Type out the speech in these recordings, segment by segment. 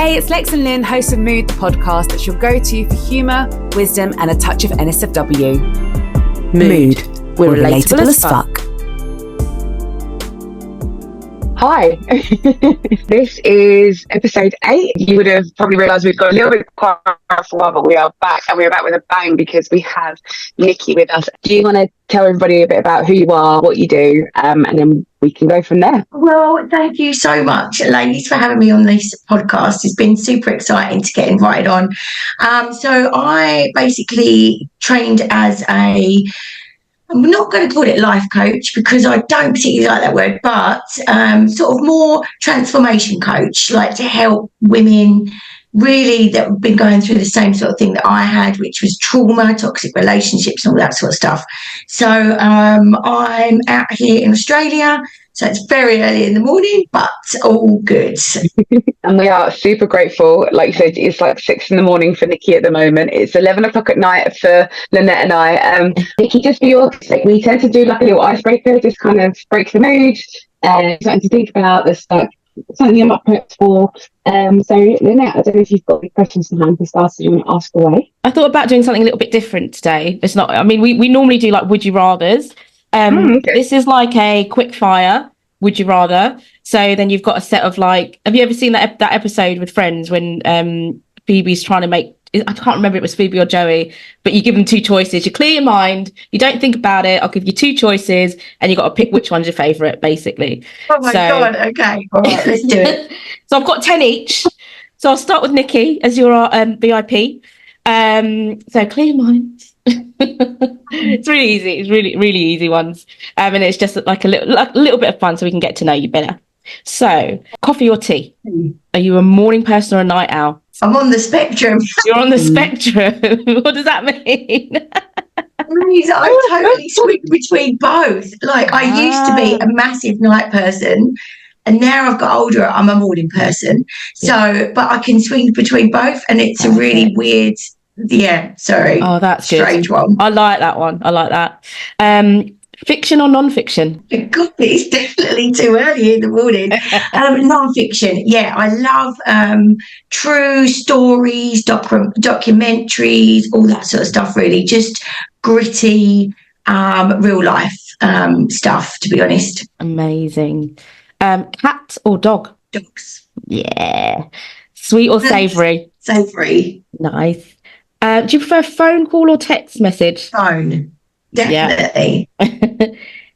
Hey, it's Lex and Lynn, hosts of Mood, the podcast that's your go-to for humour, wisdom and a touch of NSFW. Mood. We're relatable as fuck. Hi, this is episode 8. You would have probably realised we've got a little bit quiet for a while, but we are back, and we're back with a bang because we have Nicki with us. Do you want to tell everybody a bit about who you are, what you do, and then we can go from there? Well, thank you so much, ladies, for having me on this podcast. It's been super exciting to get invited on. So I basically trained as I'm not going to call it life coach because I don't particularly like that word, but sort of more transformation coach, like to help women really that have been going through the same sort of thing that I had, which was trauma, toxic relationships, and all that sort of stuff. So I'm out here in Australia. So it's very early in the morning, but all good. And we are super grateful. Like you said, it's like 6 a.m. for Nicki at the moment. It's 11 o'clock at night for Lynette and I. Nicki, just for your sake, we tend to do like a little icebreaker, just kind of breaks the mood and something to think about. This like something I'm up for. So Lynette, I don't know if you've got any questions to hand for starters. You want to ask away? I thought about doing something a little bit different today. It's not. I mean, we normally do like would you rather's. Okay. This is like a quick fire would you rather. So then you've got a set of like, have you ever seen that episode with Friends when Phoebe's trying to make, I can't remember if it was Phoebe or Joey, but you give them 2 choices. You clear your mind, you don't think about it. I'll give you 2 choices and you got to pick which one's your favourite, basically. Oh my God, okay. All right, let's do it. So I've got 10 each. So I'll start with Nicki as your VIP. So clear your mind. It's really easy. It's really easy ones. And it's just like a little bit of fun so we can get to know you better. So, coffee or tea? Are you a morning person or a night owl? I'm on the spectrum. You're on the spectrum. What does that mean? I totally swing between both. Like I used to be a massive night person, and now I've got older, I'm a morning person. So, but I can swing between both, and it's a really weird. Yeah, sorry. Oh, that's strange good. one. I like that one. I like that. Fiction or non-fiction? God, it's definitely too early in the morning. Non-fiction. Yeah, I love true stories, documentaries, all that sort of stuff. Really, just gritty, real life stuff. To be honest. Amazing. Cat or dog? Dogs. Yeah. Sweet or savoury? Savoury. Nice. Do you prefer phone call or text message? Phone, definitely. Yeah.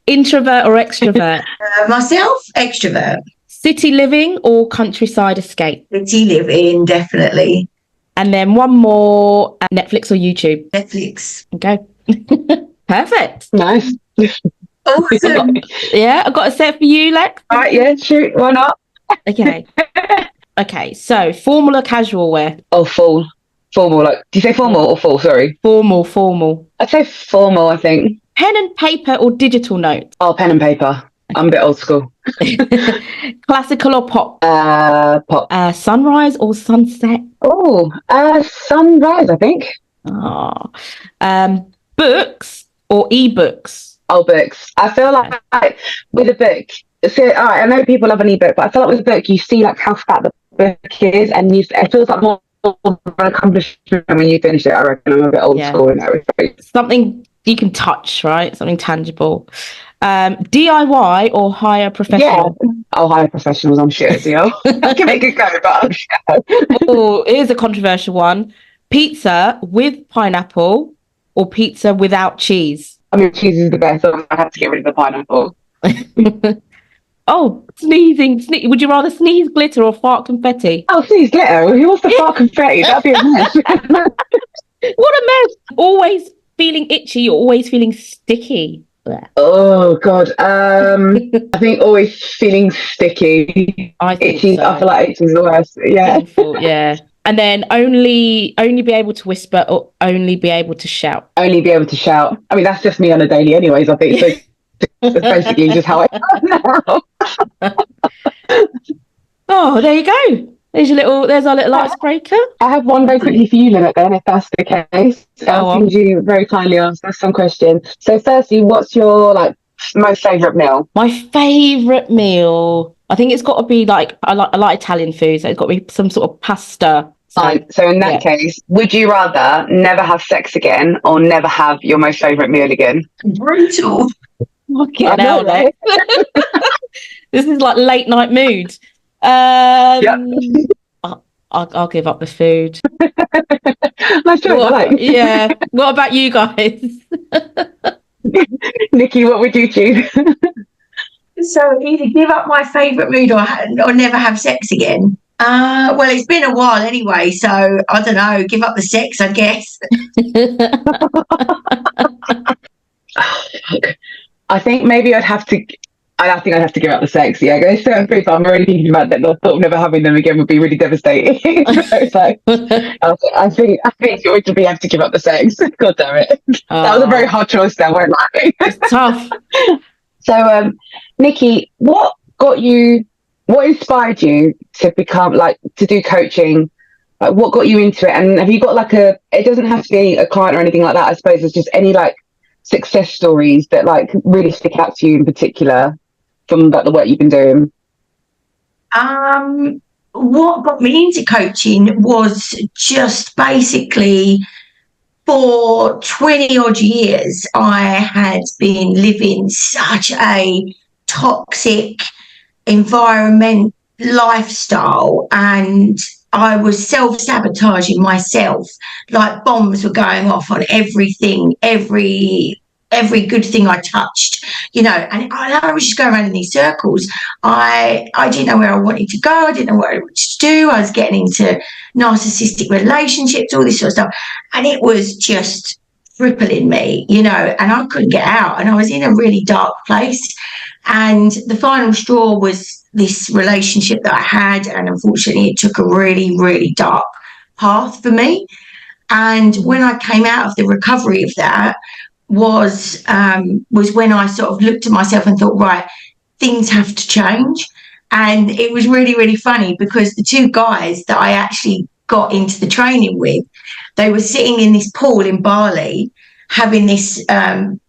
Introvert or extrovert? Myself, extrovert. City living or countryside escape? City living, definitely. And then one more, Netflix or YouTube? Netflix. Okay. Perfect. Nice. Awesome. I've got a set for you, Lex. All right, yeah, shoot, why not? Okay. Okay, so formal or casual wear? Oh, formal, like, do you say formal or full? Sorry. Formal. I'd say formal, I think. Pen and paper or digital notes? Oh, pen and paper. I'm a bit old school. Classical or pop? Pop. Sunrise or sunset? Oh, sunrise, I think. Oh. Books or ebooks? Oh, books. I feel like with a book, so I know people love an ebook, but I feel like with a book, you see like how fat the book is, and it feels like more of an accomplishment when you finish it. I reckon I'm a bit old school in that respect. Something you can touch, right? Something tangible. DIY or hire professional? Yeah. Oh, hire professionals, I'm sure. I'll give it a good go, but I'm sure. Oh, here's a controversial one. Pizza with pineapple or pizza without cheese? I mean, cheese is the best, so I have to get rid of the pineapple. Oh, sneezing. Would you rather sneeze glitter or fart confetti? Oh, sneeze glitter. Who wants to fart confetti? That'd be a mess. What a mess. Always feeling itchy or always feeling sticky? Oh, God. I think always feeling sticky. I think itchy. so. I feel like itchy is the worst. Yeah. Painful, yeah. And then only be able to whisper or only be able to shout? Only be able to shout. I mean, that's just me on a daily anyways, I think. So it's basically just how I am now. Oh, there you go. There's our little icebreaker. I have one very quickly for you, Lynette, then, if that's the case. Could you very kindly ask us some questions? So firstly, what's your most favourite meal? My favourite meal I think it's got to be like I like Italian food, so it's got to be some sort of pasta. So in that case, would you rather never have sex again or never have your most favourite meal again? Brutal. Fucking hell, right? This is like late night mood. I'll give up the food. Nice choice, Yeah. What about you guys? Nikki, what would you choose? So either give up my favourite mood or never have sex again. Well, it's been a while anyway, so I don't know. Give up the sex, I guess. I think maybe I'd have to give up the sex. Yeah, because certain people I'm already thinking about that. The thought of never having them again would be really devastating. So it's like, I think you would have to give up the sex. God damn it! That was a very hard choice. There, weren't I? It's tough. So, Nikki, what inspired you to become to do coaching? Like, what got you into it? And have you got it doesn't have to be a client or anything like that. I suppose it's just any success stories that really stick out to you in particular from the work you've been doing. What got me into coaching was just basically, for 20 odd years, I had been living such a toxic environment, lifestyle, and I was self-sabotaging myself. Like bombs were going off on everything, every good thing I touched, and I was just going around in these circles. I didn't know where I wanted to go. I didn't know what I wanted to do. I was getting into narcissistic relationships, all this sort of stuff, and it was just crippling me, and I couldn't get out, and I was in a really dark place. And the final straw was this relationship that I had, and unfortunately it took a really, really dark path for me. And when I came out of the recovery of that was when I sort of looked at myself and thought, right, things have to change. And it was really, really funny because the two guys that I actually got into the training with, they were sitting in this pool in Bali having this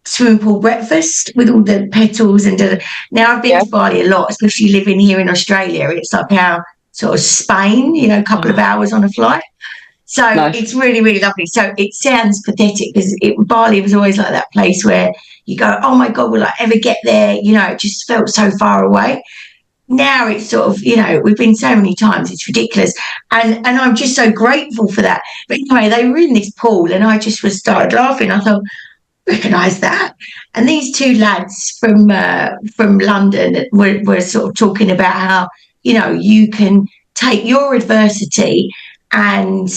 swimming pool breakfast with all the petals. And now I've been to Bali a lot, especially living here in Australia. It's like our sort of Spain, a couple of hours on a flight. So It's really, really lovely. So it sounds pathetic because Bali was always like that place where you go, oh my God, will I ever get there? It just felt so far away. Now it's sort of, we've been so many times, it's ridiculous. And I'm just so grateful for that. But anyway, they were in this pool and I just started laughing. I thought, recognise that. And these two lads from London were sort of talking about how, you can take your adversity and,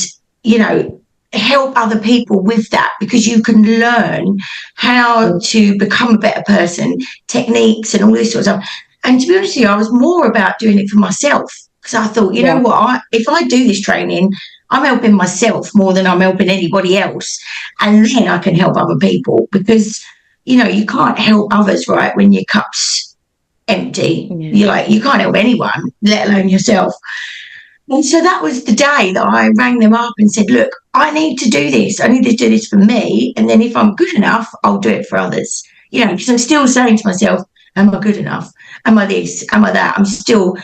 help other people with that, because you can learn how to become a better person, techniques and all this sort of stuff. And to be honest with you, I was more about doing it for myself, because I thought, you know what, if I do this training, I'm helping myself more than I'm helping anybody else. And then I can help other people, because, you can't help others, right, when your cup's empty. Yeah. You can't help anyone, let alone yourself. And so that was the day that I rang them up and said, look, I need to do this. I need to do this for me. And then if I'm good enough, I'll do it for others. Because I'm still saying to myself, am I good enough? Am I this? Am I that? I'm still,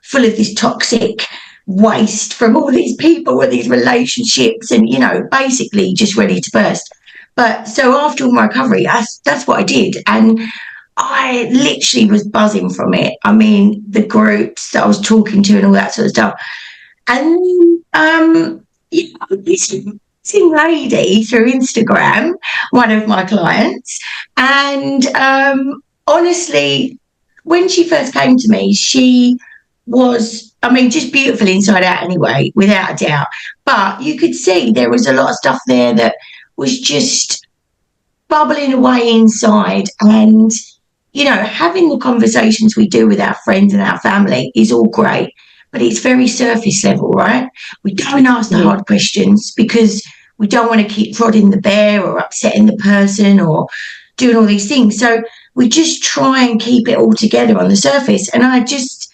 full of this toxic waste from all these people and these relationships and, basically just ready to burst. But so after all my recovery, that's what I did. And I literally was buzzing from it. I mean, the groups that I was talking to and all that sort of stuff. And, this lady through Instagram, one of my clients, and honestly, when she first came to me, she was, just beautiful inside out anyway, without a doubt. But you could see there was a lot of stuff there that was just bubbling away inside. And, having the conversations we do with our friends and our family is all great, but it's very surface level, right? We don't ask the hard questions because we don't want to keep prodding the bear or upsetting the person or doing all these things. So we just try and keep it all together on the surface. And I just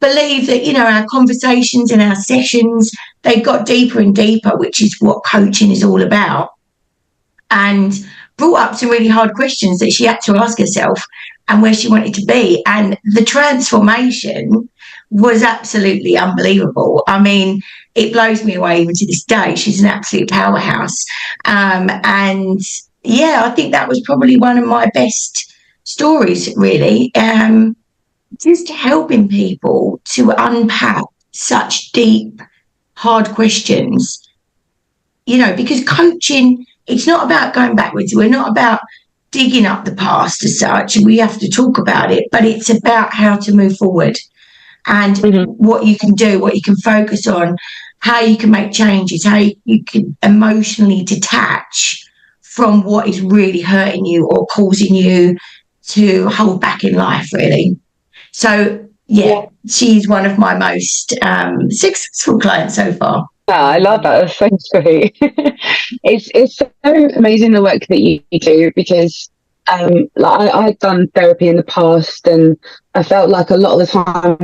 believe that, our conversations and our sessions, they got deeper and deeper, which is what coaching is all about. And brought up some really hard questions that she had to ask herself. and where she wanted to be. And the transformation was absolutely unbelievable. I mean, it blows me away even to this day. She's an absolute powerhouse. And yeah, I think that was probably one of my best stories, really. Just helping people to unpack such deep, hard questions, you know, because coaching, it's not about going backwards. We're not about digging up the past as such. We have to talk about it, but it's about how to move forward and what you can do, what you can focus on, how you can make changes, how you can emotionally detach from what is really hurting you or causing you to hold back in life, really. So, yeah, she's one of my most successful clients so far. I love that. That's so sweet. It's so amazing the work that you do, because like I've done therapy in the past, and I felt like a lot of the time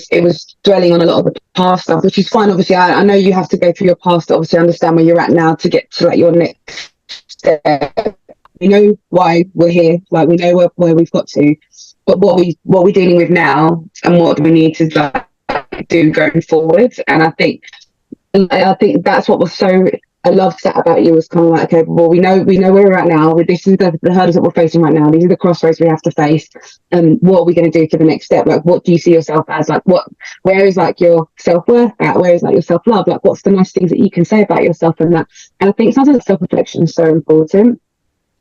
it was dwelling on a lot of the past stuff, which is fine. Obviously, I know you have to go through your past to obviously understand where you're at now to get to like your next step. We know why we're here, like we know where we've got to, but what we're dealing with now and what do we need to do going forward. And I think that's what was so, I loved that about you, was kind of like, okay, well, we know where we're at now. This is the hurdles that we're facing right now. These are the crossroads we have to face. And what are we going to do for the next step? Like, what do you see yourself as? Like, where is like your self-worth at? Where is like your self-love? Like, what's the nice things that you can say about yourself and that? And I think sometimes self-reflection is so important.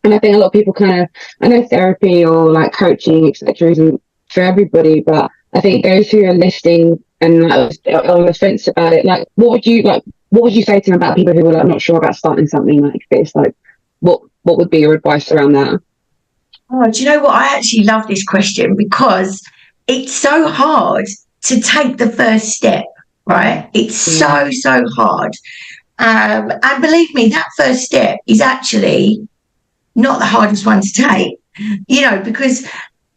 And I think a lot of people I know therapy or like coaching, etc., isn't for everybody, but I think those who are listening and like, on the fence about it, like, what would you say to them about people who are like not sure about starting something like this? Like, what would be your advice around that? Oh, do you know what? I actually love this question, because it's so hard to take the first step, right? It's so hard. And believe me, that first step is actually not the hardest one to take, you know, because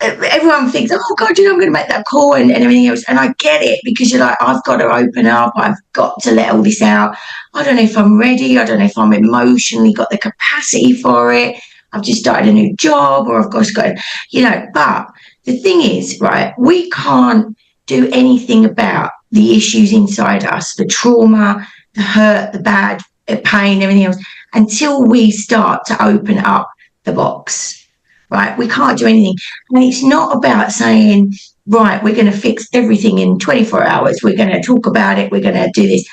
everyone thinks, oh God, you know, I'm going to make that call and everything else. And I get it, because you're like, I've got to open up. I've got to let all this out. I don't know if I'm ready. I don't know if I'm emotionally got the capacity for it. I've just started a new job, or I've got, you know, but the thing is, right, we can't do anything about the issues inside us, the trauma, the hurt, the bad pain, everything else, until we start to open up the box, right? We can't do anything. And it's not about saying, right, we're going to fix everything in 24 hours. We're going to talk about it. We're going to do this.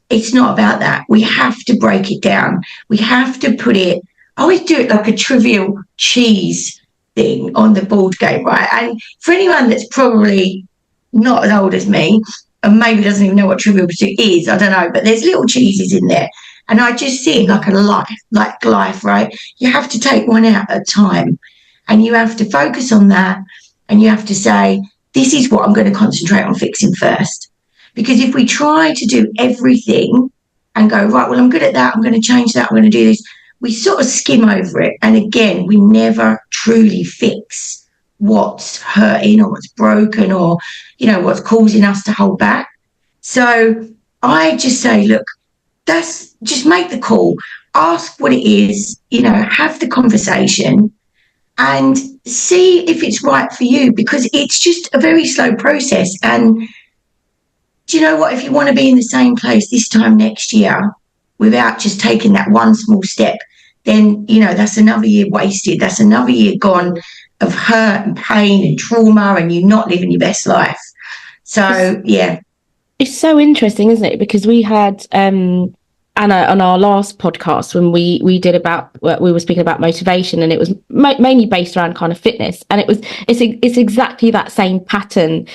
It's not about that. We have to break it down. We have to put it, I always do it like a trivial cheese thing on the board game, right? And for anyone that's probably not as old as me and maybe doesn't even know what trivial pursuit is, I don't know, but there's little cheeses in there. And I just see it like life, right? You have to take one out at a time, and you have to focus on that, and you have to say, this is what I'm going to concentrate on fixing first. Because if we try to do everything and go, right, well, I'm good at that, I'm going to change that, I'm going to do this, we sort of skim over it. And again, we never truly fix what's hurting or what's broken or, you know, what's causing us to hold back. So I just say, look, just make the call, ask what it is, you know, have the conversation and see if it's right for you, because it's just a very slow process. And do you know what? If you want to be in the same place this time next year without just taking that one small step, then, you know, that's another year wasted. That's another year gone of hurt and pain and trauma, and you not living your best life. So, yeah. It's so interesting, isn't it? Because we had Anna on our last podcast when we were speaking about motivation, and it was mainly based around kind of fitness, and it's exactly that same pattern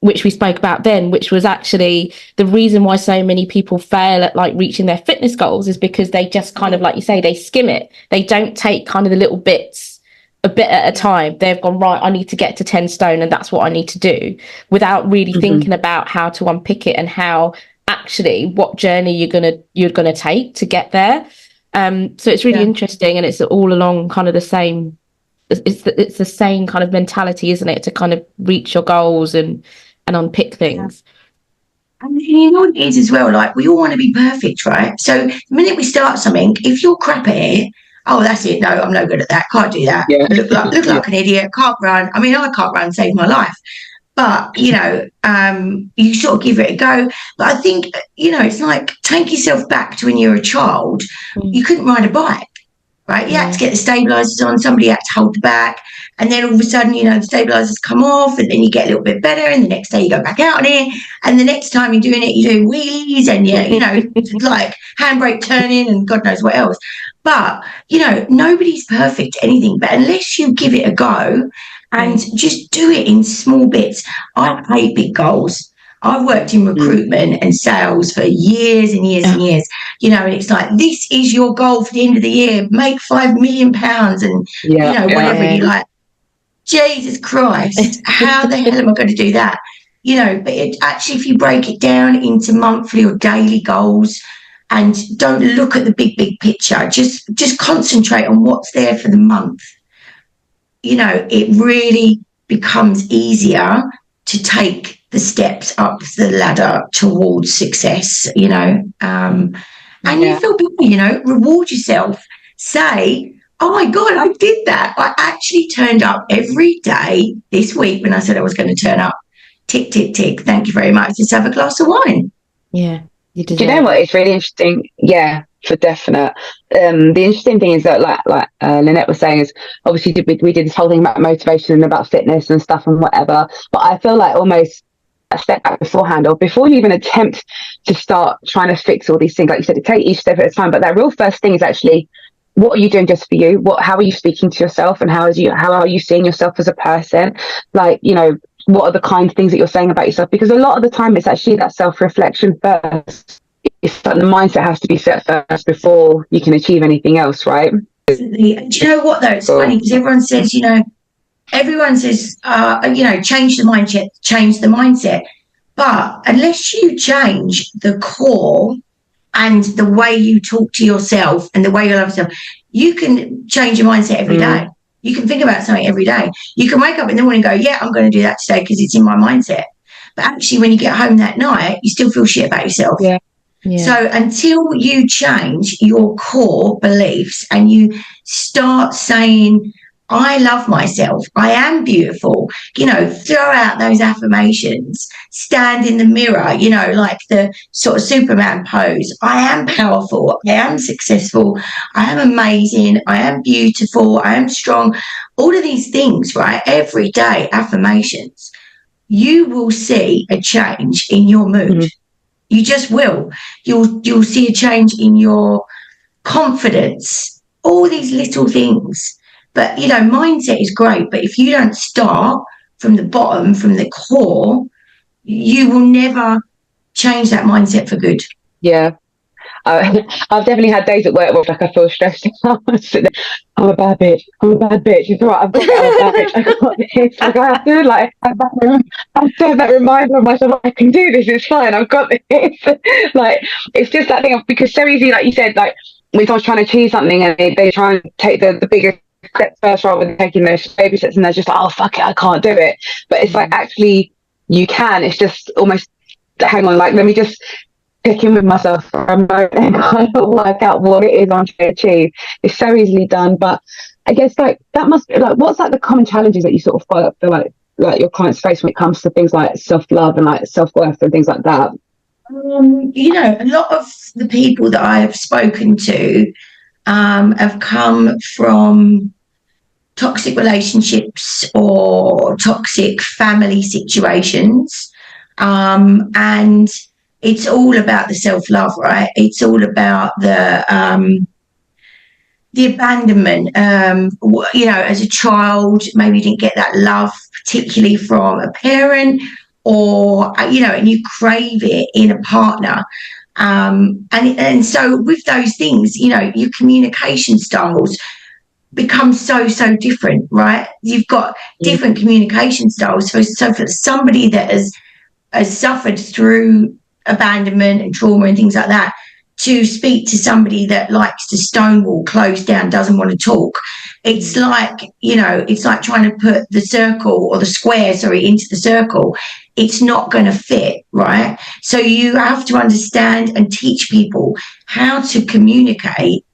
which we spoke about then, which was actually the reason why so many people fail at like reaching their fitness goals, is because they just kind of, like you say, they skim it. They don't take kind of the little bits a bit at a time. They've gone, right, I need to get to 10 stone and that's what I need to do, without really thinking about how to unpick it and how actually what journey you're gonna take to get there. So it's really interesting, and it's all along kind of the same, it's the same kind of mentality, isn't it, to kind of reach your goals and unpick things. And you know what it is as well, like we all want to be perfect, right? So the minute we start something, if you're crap at it, oh, that's it. No, I'm no good at that. Can't do that. Yeah. I look like an idiot. Can't run. I mean, I can't run, save my life. But, you sort of give it a go. But I think, it's like, take yourself back to when you were a child. You couldn't ride a bike, right? You had to get the stabilizers on. Somebody had to hold the back. And then all of a sudden, the stabilizers come off, and then you get a little bit better. And the next day you go back out on it. And the next time you're doing it, you're doing wheelies and, like handbrake turning and God knows what else. But, nobody's perfect at anything. But unless you give it a go and just do it in small bits. I hate big goals. I've worked in recruitment and sales for years and years and years, and it's like, this is your goal for the end of the year, make £5 million and, whatever. You're like, Jesus Christ, how the hell am I going to do that? But actually, if you break it down into monthly or daily goals and don't look at the big picture, just concentrate on what's there for the month. It really becomes easier to take the steps up the ladder towards success, and you feel better, reward yourself. Say, oh my God, I did that. I actually turned up every day this week when I said I was going to turn up. Tick, tick, tick. Thank you very much. Let's have a glass of wine. Yeah. Do you know what? It's really interesting. Yeah, for definite. The interesting thing is that, like Lynette was saying, is obviously we did this whole thing about motivation and about fitness and stuff and whatever. But I feel like almost a step back beforehand, or before you even attempt to start trying to fix all these things, like you said, to take each step at a time. But that real first thing is actually, what are you doing just for you? How are you speaking to yourself, and how are you seeing yourself as a person? Like, what are the kind of things that you're saying about yourself? Because a lot of the time it's actually that self-reflection first. It's like the mindset has to be set first before you can achieve anything else, right? Do you know what, though? It's funny because everyone says, change the mindset. But unless you change the core and the way you talk to yourself and the way you love yourself, you can change your mindset every day. You can think about something every day. You can wake up in the morning and go, yeah, I'm going to do that today because it's in my mindset. But actually, when you get home that night, you still feel shit about yourself. Yeah. Yeah. So until you change your core beliefs and you start saying, I love myself, I am beautiful, throw out those affirmations, stand in the mirror, like the sort of Superman pose. I am powerful, I am successful, I am amazing, I am beautiful, I am strong. All of these things, right? Every day, affirmations. You will see a change in your mood. You just will. You'll see a change in your confidence, all these little things. But, mindset is great. But if you don't start from the bottom, from the core, you will never change that mindset for good. Yeah. I've definitely had days at work where I feel stressed out. I'm a bad bitch. It's all right. I've got that. I'm a bad bitch. I got this. Like, I have to have that reminder of myself. I can do this. It's fine. I've got this. It's just that thing because so easy, like you said, like when someone's trying to achieve something and they try and take the bigger steps first rather than taking those baby steps, and they're just like, oh fuck it, I can't do it. But it's like, actually you can. It's just almost, hang on, like let me just check in with myself for a moment and kind of work out what it is I'm trying to achieve. It's so easily done, but I guess like that must be like, what's like the common challenges that you sort of feel like your clients face when it comes to things like self-love and like self-worth and things like that? A lot of the people that I have spoken to have come from toxic relationships or toxic family situations, and it's all about the self-love, right? It's all about the abandonment. As a child, maybe you didn't get that love, particularly from a parent, or and you crave it in a partner. And so with those things, your communication styles become so different, right? You've got different communication styles. So for somebody that has suffered through abandonment and trauma and things like that, to speak to somebody that likes to stonewall, close down, doesn't want to talk, it's like trying to put the circle or the square, into the circle. It's not going to fit, right? So you have to understand and teach people how to communicate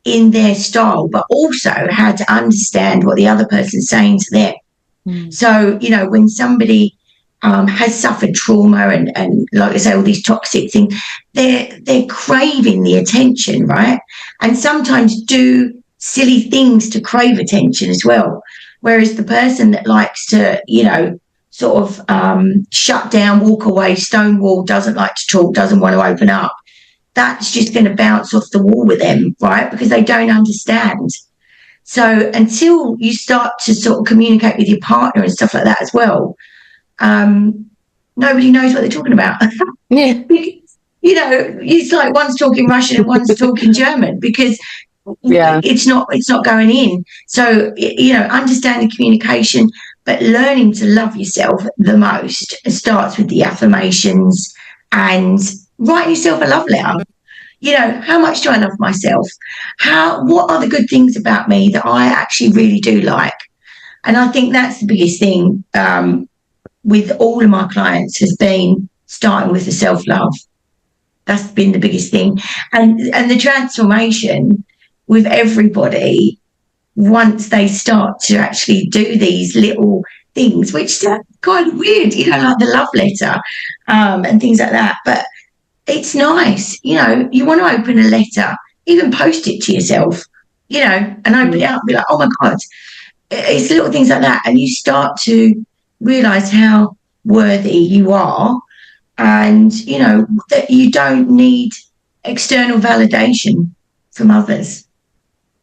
in their style, but also how to understand what the other person's saying to them. So, you know, when somebody has suffered trauma and like I say, all these toxic things, they're craving the attention, right? And sometimes do silly things to crave attention as well. Whereas the person that likes to, you know, sort of shut down, walk away, stonewall, doesn't like to talk, doesn't want to open up, that's just going to bounce off the wall with them, right? Because they don't understand. So until you start to sort of communicate with your partner and stuff like that as well, nobody knows what they're talking about. Yeah. You know, it's like one's talking Russian and one's talking German because it's not going in. So, you know, understanding communication, but learning to love yourself the most starts with the affirmations and write yourself a love letter. You know, how much do I love myself? What are the good things about me that I actually really do like? And I think that's the biggest thing with all of my clients has been starting with the self-love. That's been the biggest thing. And the transformation with everybody, once they start to actually do these little things, which are kind of weird, you know, like the love letter and things like that. But it's nice, you know, you want to open a letter, even post it to yourself, you know, and open it up and be like, oh my God, it's little things like that. And you start to realise how worthy you are and, you know, that you don't need external validation from others.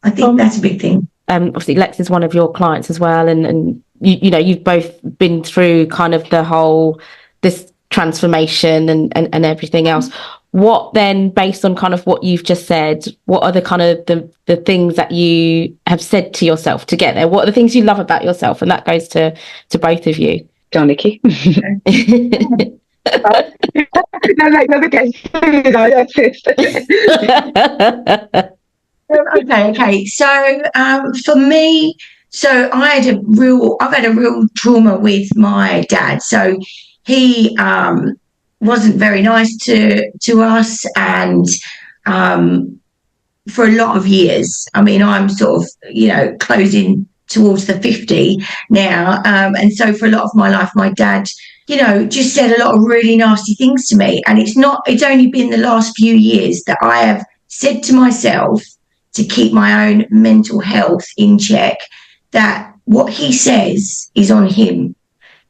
I think that's a big thing. Obviously, Lex is one of your clients as well. And you know, you've both been through kind of this transformation and everything else. What then, based on kind of what you've just said, what are the kind of the things that you have said to yourself to get there? What are the things you love about yourself? And that goes to both of you. Go, Nicki. Okay. So for me, I've had a real trauma with my dad. So he wasn't very nice to us, and for a lot of years. I mean, I'm sort of, you know, closing towards the 50 now, and so for a lot of my life, my dad, you know, just said a lot of really nasty things to me. And it's only been the last few years that I have said to myself, to keep my own mental health in check, that what he says is on him.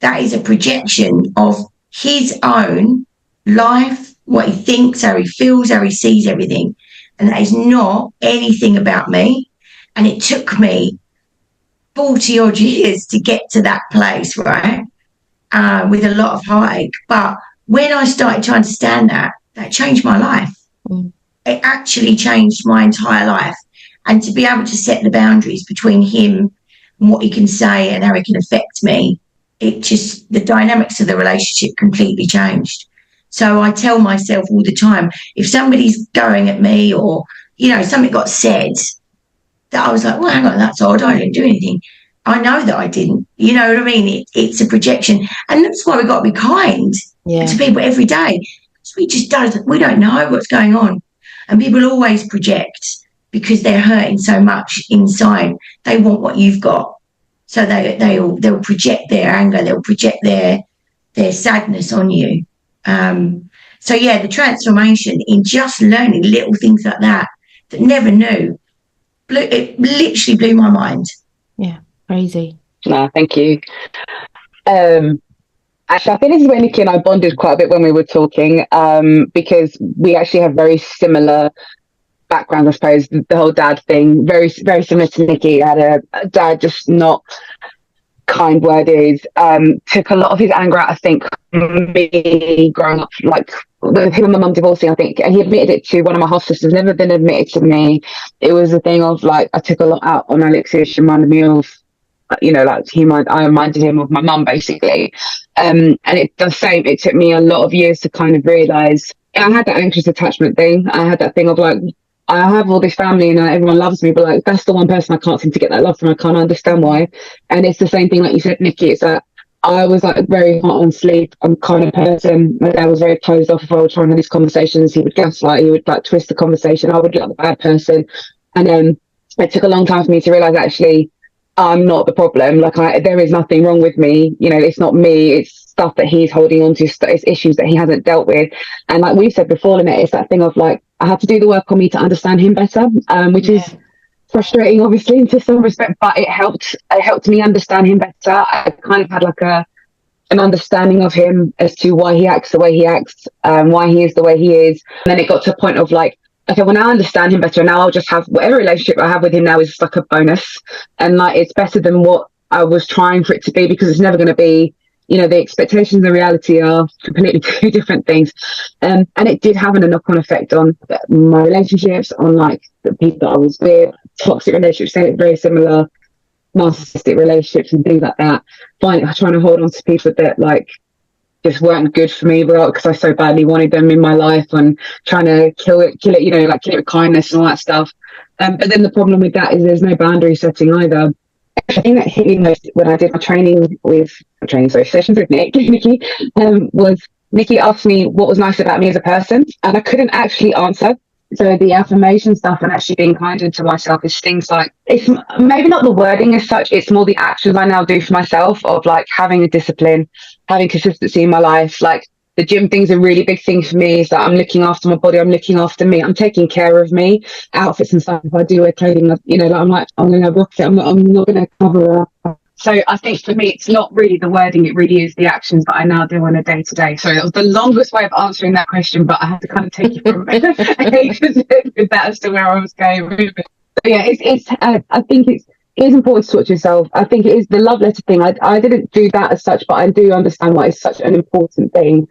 That is a projection of his own life, what he thinks, how he feels, how he sees everything. And that is not anything about me. And it took me 40 odd years to get to that place, right? With a lot of heartache. But when I started to understand that changed my life. It actually changed my entire life. And to be able to set the boundaries between him and what he can say and how it can affect me, the dynamics of the relationship completely changed. So I tell myself all the time, if somebody's going at me or, you know, something got said that I was like, well, hang on, that's odd, I didn't do anything. I know that I didn't. You know what I mean? It's a projection. And that's why we've got to be kind to people every day. Because we don't know what's going on. And people always project because they're hurting so much inside. They want what you've got. So they'll project their anger, they'll project their sadness on you. So yeah, the transformation in just learning little things like that never knew, it literally blew my mind. Yeah, crazy. No, thank you. Actually, I think this is where Nicki and I bonded quite a bit when we were talking, because we actually have very similar backgrounds, I suppose. The whole dad thing, very, very similar to Nicki. I had a dad just not kind-worded, took a lot of his anger out, I think, me growing up, like with him and my mum divorcing, I think, and he admitted it to one of my half sisters, never been admitted to me. It was a thing of like, I took a lot out on Alexis. She reminded me of, you know, like I reminded him of my mum, basically. And it's the same. It took me a lot of years to kind of realise. I had that anxious attachment thing. I had that thing of like, I have all this family and everyone loves me, but like, that's the one person I can't seem to get that love from. I can't understand why. And it's the same thing, like you said, Nicki, it's that I was like very hot on sleep. I'm kind of person. My dad was very closed off. If I was trying to have these conversations, he would gaslight, he would like twist the conversation. I would be like the bad person. And it took a long time for me to realize, actually, I'm not the problem. Like, there is nothing wrong with me. You know, it's not me. It's stuff that he's holding on to. It's issues that he hasn't dealt with. And like we've said before, Lynette, it's that thing of like, I have to do the work on me to understand him better, which is frustrating, obviously, to some respect, but it helped me understand him better. I kind of had like an understanding of him as to why he acts the way he acts, why he is the way he is. And then it got to a point of like, okay, well, now I understand him better. Now I'll just have whatever relationship I have with him now is like a bonus. And like, it's better than what I was trying for it to be, because it's never going to be, you know, the expectations and the reality are completely two different things. And it did have a knock-on effect on my relationships, on like the people that I was with, toxic relationships, very similar, narcissistic relationships and things like that. Trying to hold on to people that like just weren't good for me, but because I so badly wanted them in my life, and trying to kill it, you know, like kill it with kindness and all that stuff. But then the problem with that is there's no boundary setting either. I think that hit me most when I did my training sessions with Nicki, was Nicki asked me what was nice about me as a person, and I couldn't actually answer. So the affirmation stuff and actually being kinder to myself is things like, it's maybe not the wording as such, it's more the actions I now do for myself, of like having a discipline, having consistency in my life. Like the gym thing's a really big thing for me, is that I'm looking after my body, I'm looking after me, I'm taking care of me. Outfits and stuff, if I do wear clothing, you know, like I'm going to rock it, I'm not going to cover up. So I think for me, it's not really the wording, it really is the actions that I now do on a day-to-day. Sorry, that was the longest way of answering that question, but I had to kind of take you from it. With that as to where I was going with it. So yeah, I think it is important to talk to yourself. I think it is the love letter thing. I didn't do that as such, but I do understand why it's such an important thing.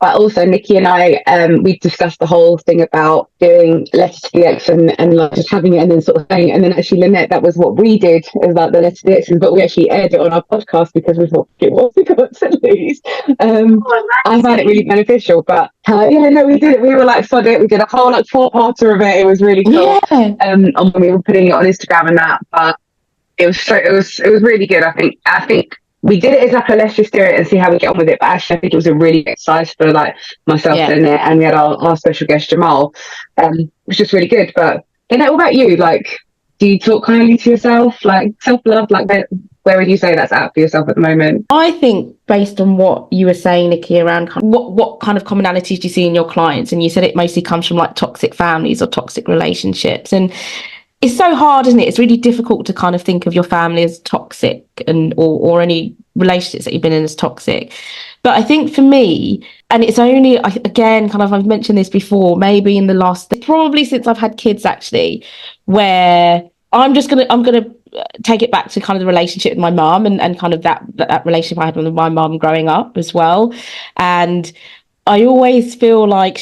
But also Nicki and I, we discussed the whole thing about doing letters to the ex and like just having it and then sort of saying, and then actually Lynette, that was what we did, is like the letter to the ex, but we actually aired it on our podcast because we thought it was because at least. I found it really beneficial, but yeah, no, we did it. We were like, sod it. We did a whole like 4-parter of it. It was really cool. Yeah. And we were putting it on Instagram and that, but it was really good. I think we did it as like a let's just do it and see how we get on with it. But actually, I think it was a really good exercise for like myself and we had our special guest Jamal, which was just really good. But you know, what about you? Like, do you talk kindly to yourself? Like self-love, like where would you say that's at for yourself at the moment? I think based on what you were saying, Nicki, around what kind of commonalities do you see in your clients? And you said it mostly comes from like toxic families or toxic relationships. And it's so hard, isn't it? It's really difficult to kind of think of your family as toxic or any relationships that you've been in as toxic. But I think for me, and it's only, again, kind of, I've mentioned this before, maybe in the last, probably since I've had kids actually, where I'm going to take it back to kind of the relationship with my mum and kind of that relationship I had with my mum growing up as well. And I always feel like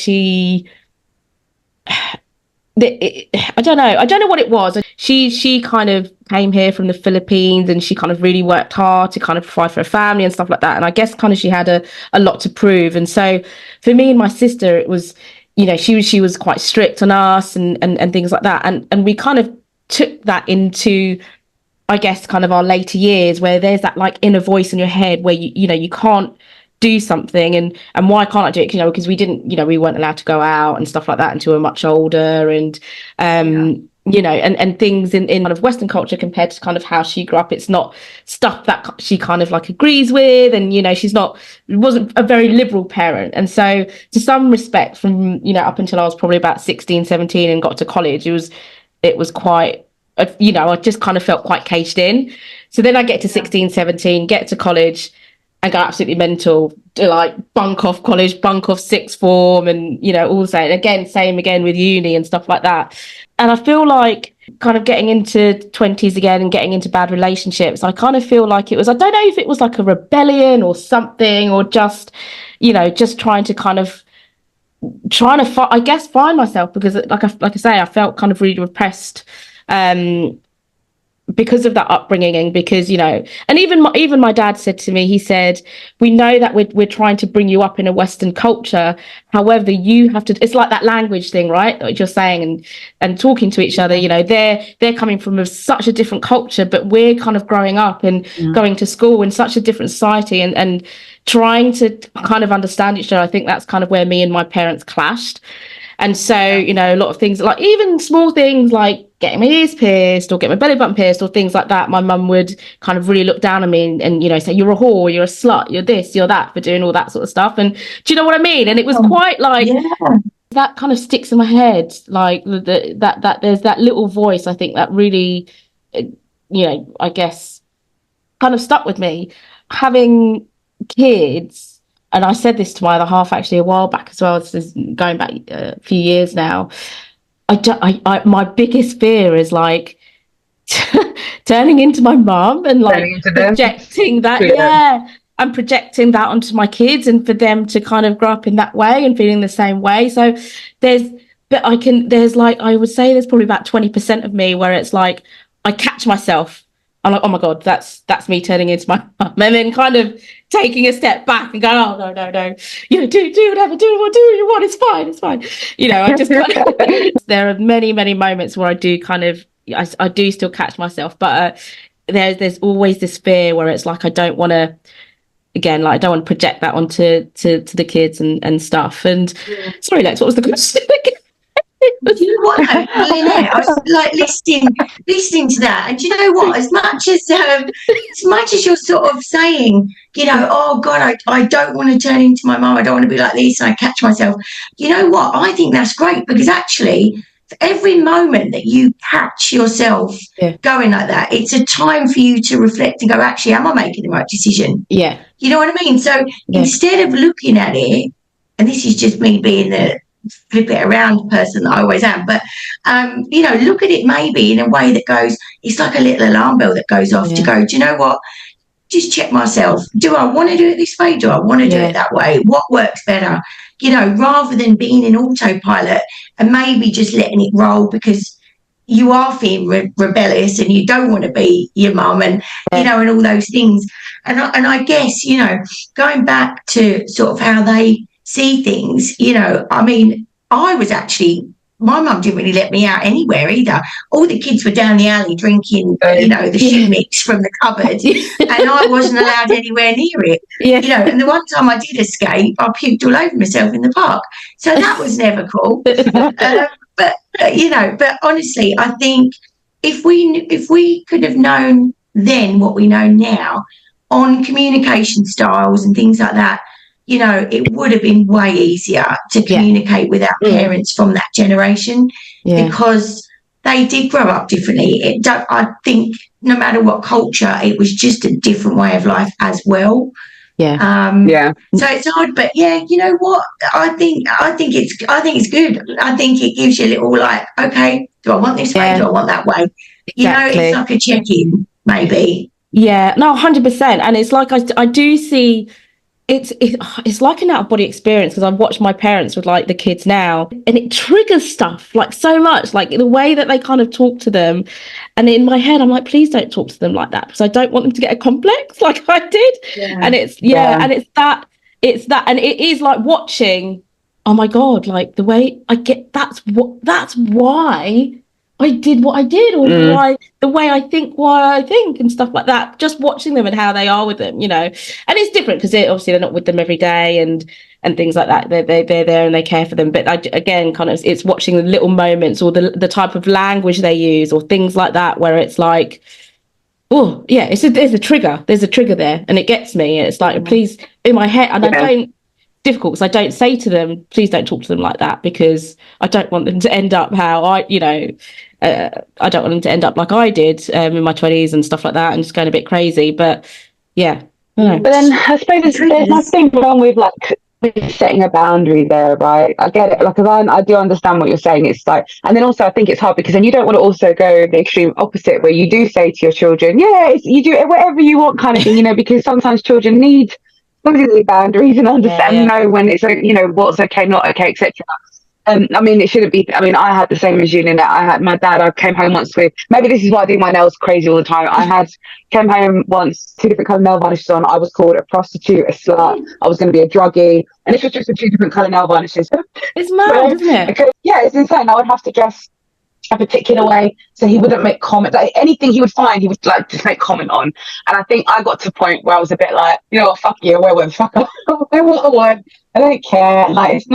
I don't know what it was. She kind of came here from the Philippines and she kind of really worked hard to kind of provide for her family and stuff like that. And I guess kind of she had a lot to prove. And so for me and my sister, it was, you know, she was quite strict on us and things like that. And we kind of took that into, I guess, kind of our later years, where there's that like inner voice in your head where you know you can't do something and why can't I do it, you know, because we weren't allowed to go out and stuff like that until we were much older, and you know, and things in kind of Western culture compared to kind of how she grew up, it's not stuff that she kind of like agrees with, and you know, wasn't a very liberal parent. And so to some respect, from, you know, up until I was probably about 16, 17 and got to college, it was quite, you know, I just kind of felt quite caged in. So then I get to 16, 17, get to college and go absolutely mental, to like bunk off college, bunk off sixth form, and, you know, all the same. Again, same again with uni and stuff like that. And I feel like kind of getting into 20s again and getting into bad relationships, I kind of feel like it was, I don't know if it was like a rebellion or something, or just, you know, just trying to find myself, because like I say, I felt kind of really repressed because of that upbringing, and because, you know, and even my dad said to me, he said, we know that we're trying to bring you up in a Western culture, however you have to, it's like that language thing, right, that you're saying, and talking to each other, you know, they're coming from such a different culture, but we're kind of growing up and going to school in such a different society, and trying to kind of understand each other. I think that's kind of where me and my parents clashed. And so, you know, a lot of things, like even small things like getting my ears pierced or getting my belly button pierced or things like that, my mum would kind of really look down on me and, you know, say, you're a whore, you're a slut, you're this, you're that, for doing all that sort of stuff. And do you know what I mean? And it was quite like, that kind of sticks in my head, like that there's that little voice, I think, that really, you know, I guess kind of stuck with me. Having kids, and I said this to my other half actually a while back as well, this is going back a few years now, my biggest fear is like turning into my mum and like projecting that, I'm projecting that onto my kids and for them to kind of grow up in that way and feeling the same way. So there's like, I would say there's probably about 20% of me where it's like I catch myself, I'm like, oh my God, that's me turning into my mum, and then kind of taking a step back and going, oh no, you know, do whatever, do what you want, it's fine. You know, I just kind of, there are many moments where I do kind of, I do still catch myself, but there's always this fear where it's like I don't want to, again, like I don't want to project that onto to the kids and stuff. And sorry, Lex, what was the question again? You know what, Lynette, I was like listening to that, and you know what? As much as you're sort of saying, you know, oh God, I don't want to turn into my mum, I don't want to be like this, and I catch myself. You know what? I think that's great, because actually, for every moment that you catch yourself going like that, it's a time for you to reflect and go, actually, am I making the right decision? Yeah, you know what I mean. So instead of looking at it, and this is just me being the flip it around person that I always am, but you know, look at it maybe in a way that goes, it's like a little alarm bell that goes off to go, do you know what, just check myself, do I want to do it this way, do I want to do it that way, what works better, you know, rather than being in autopilot and maybe just letting it roll because you are feeling rebellious and you don't want to be your mum, and you know, and all those things. And I guess, you know, going back to sort of how they see things, you know, I mean, I was actually, my mum didn't really let me out anywhere either. All the kids were down the alley drinking, you know, the shit mix from the cupboard, and I wasn't allowed anywhere near it. You know, and the one time I did escape, I puked all over myself in the park. So that was never cool. But you know, but honestly, I think if we could have known then what we know now on communication styles and things like that, you know, it would have been way easier to communicate with our parents from that generation, because they did grow up differently. I think no matter what culture, it was just a different way of life as well. So it's hard, but you know what? I think it's good. I think it gives you a little like, okay, do I want this way? Do I want that way? You know, it's like a check-in, maybe. Yeah, no, 100%. And it's like I do see. It's like an out-of-body experience, because I've watched my parents with like the kids now, and it triggers stuff like so much, like the way that they kind of talk to them. And in my head, I'm like, please don't talk to them like that, because I don't want them to get a complex like I did. And it's and it's that, and it is like watching, oh my God, like the way I get, that's why I did what I did, or why I think and stuff like that. Just watching them and how they are with them, you know. And it's different because they're not with them every day and things like that. They're there and they care for them. But again, kind of, it's watching the little moments or the type of language they use or things like that, where it's like, oh yeah, there's a trigger there, and it gets me. It's like, please, in my head, and I don't. Difficult, because I don't say to them, please don't talk to them like that, because I don't want them to end up how I don't want them to end up like I did in my 20s and stuff like that, and just going a bit crazy. But I don't know. But then I suppose there's nothing wrong with setting a boundary there, right? I get it, like, because I do understand what you're saying. It's like, and then also I think it's hard because then you don't want to also go the extreme opposite, where you do say to your children, you do whatever you want, kind of thing, you know, because sometimes children need boundaries and understand, know when it's, you know, what's okay, not okay, etc. I mean, it shouldn't be. I mean, I had the same as you, Lynette. I had my dad. I came home once with. Maybe this is why I do my nails crazy all the time. Came home once, 2 different colour nail varnishes on. I was called a prostitute, a slut. I was going to be a druggie, and this was just 2 different colour nail varnishes. It's mad, isn't it? Because, it's insane. I would have to dress a particular way, so he wouldn't make comment. Like anything he would find, he would like just make comment on. And I think I got to a point where I was a bit like, you know what, fuck you, wear fuck off, wear what I want. I don't care. Like it's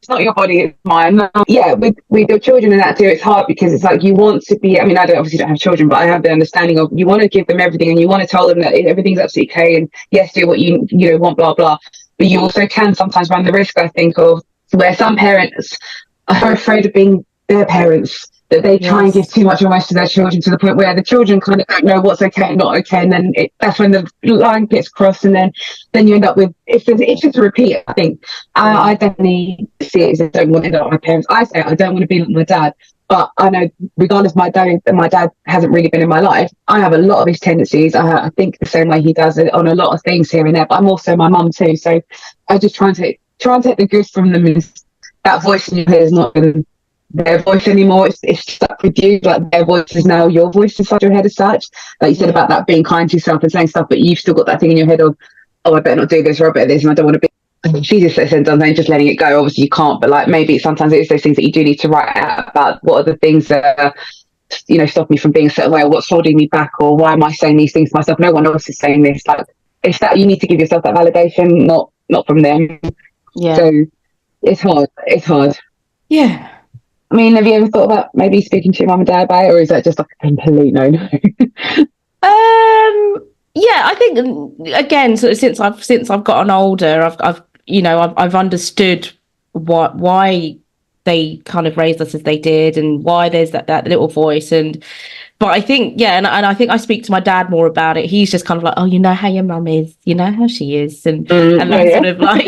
not your body, it's mine. No. Yeah, with your children and that too, it's hard because it's like you want to be. I mean, I obviously don't have children, but I have the understanding of you want to give them everything and you want to tell them that everything's absolutely okay and yes, do what you want, blah blah. But you also can sometimes run the risk, I think, of where some parents are afraid of being their parents, that they try and give too much almost to their children to the point where the children kind of don't know what's okay and not okay, and then that's when the line gets crossed, and then you end up with it's just a repeat. I think I definitely see it as I don't want to end up like my parents. I say I don't want to be like my dad, but I know regardless my dad hasn't really been in my life. I have a lot of his tendencies. I think the same way he does it on a lot of things here and there. But I'm also my mum too, so I just try and take the good from them. And that voice in your head is not going their voice anymore. It's stuck with you. Like their voice is now your voice inside your head as such. Like you said about that being kind to yourself and saying stuff, but you've still got that thing in your head of, oh, I better not do this or I better this and I don't want to be. She just says and done things, just letting it go. Obviously you can't, but like maybe sometimes it is those things that you do need to write out about. What are the things that are, stop me from being a certain way, or what's holding me back, or why am I saying these things to myself? No one else is saying this. Like it's that you need to give yourself that validation, not from them. Yeah. So it's hard. Yeah. I mean, have you ever thought about maybe speaking to your mum and dad about it, or is that just like a complete no? Yeah, I think again, so since I've gotten older, I've understood why they kind of raised us as they did, and why there's that little voice. But I think, and I think I speak to my dad more about it. He's just kind of like, oh, you know how your mum is, you know how she is, and that's sort of like,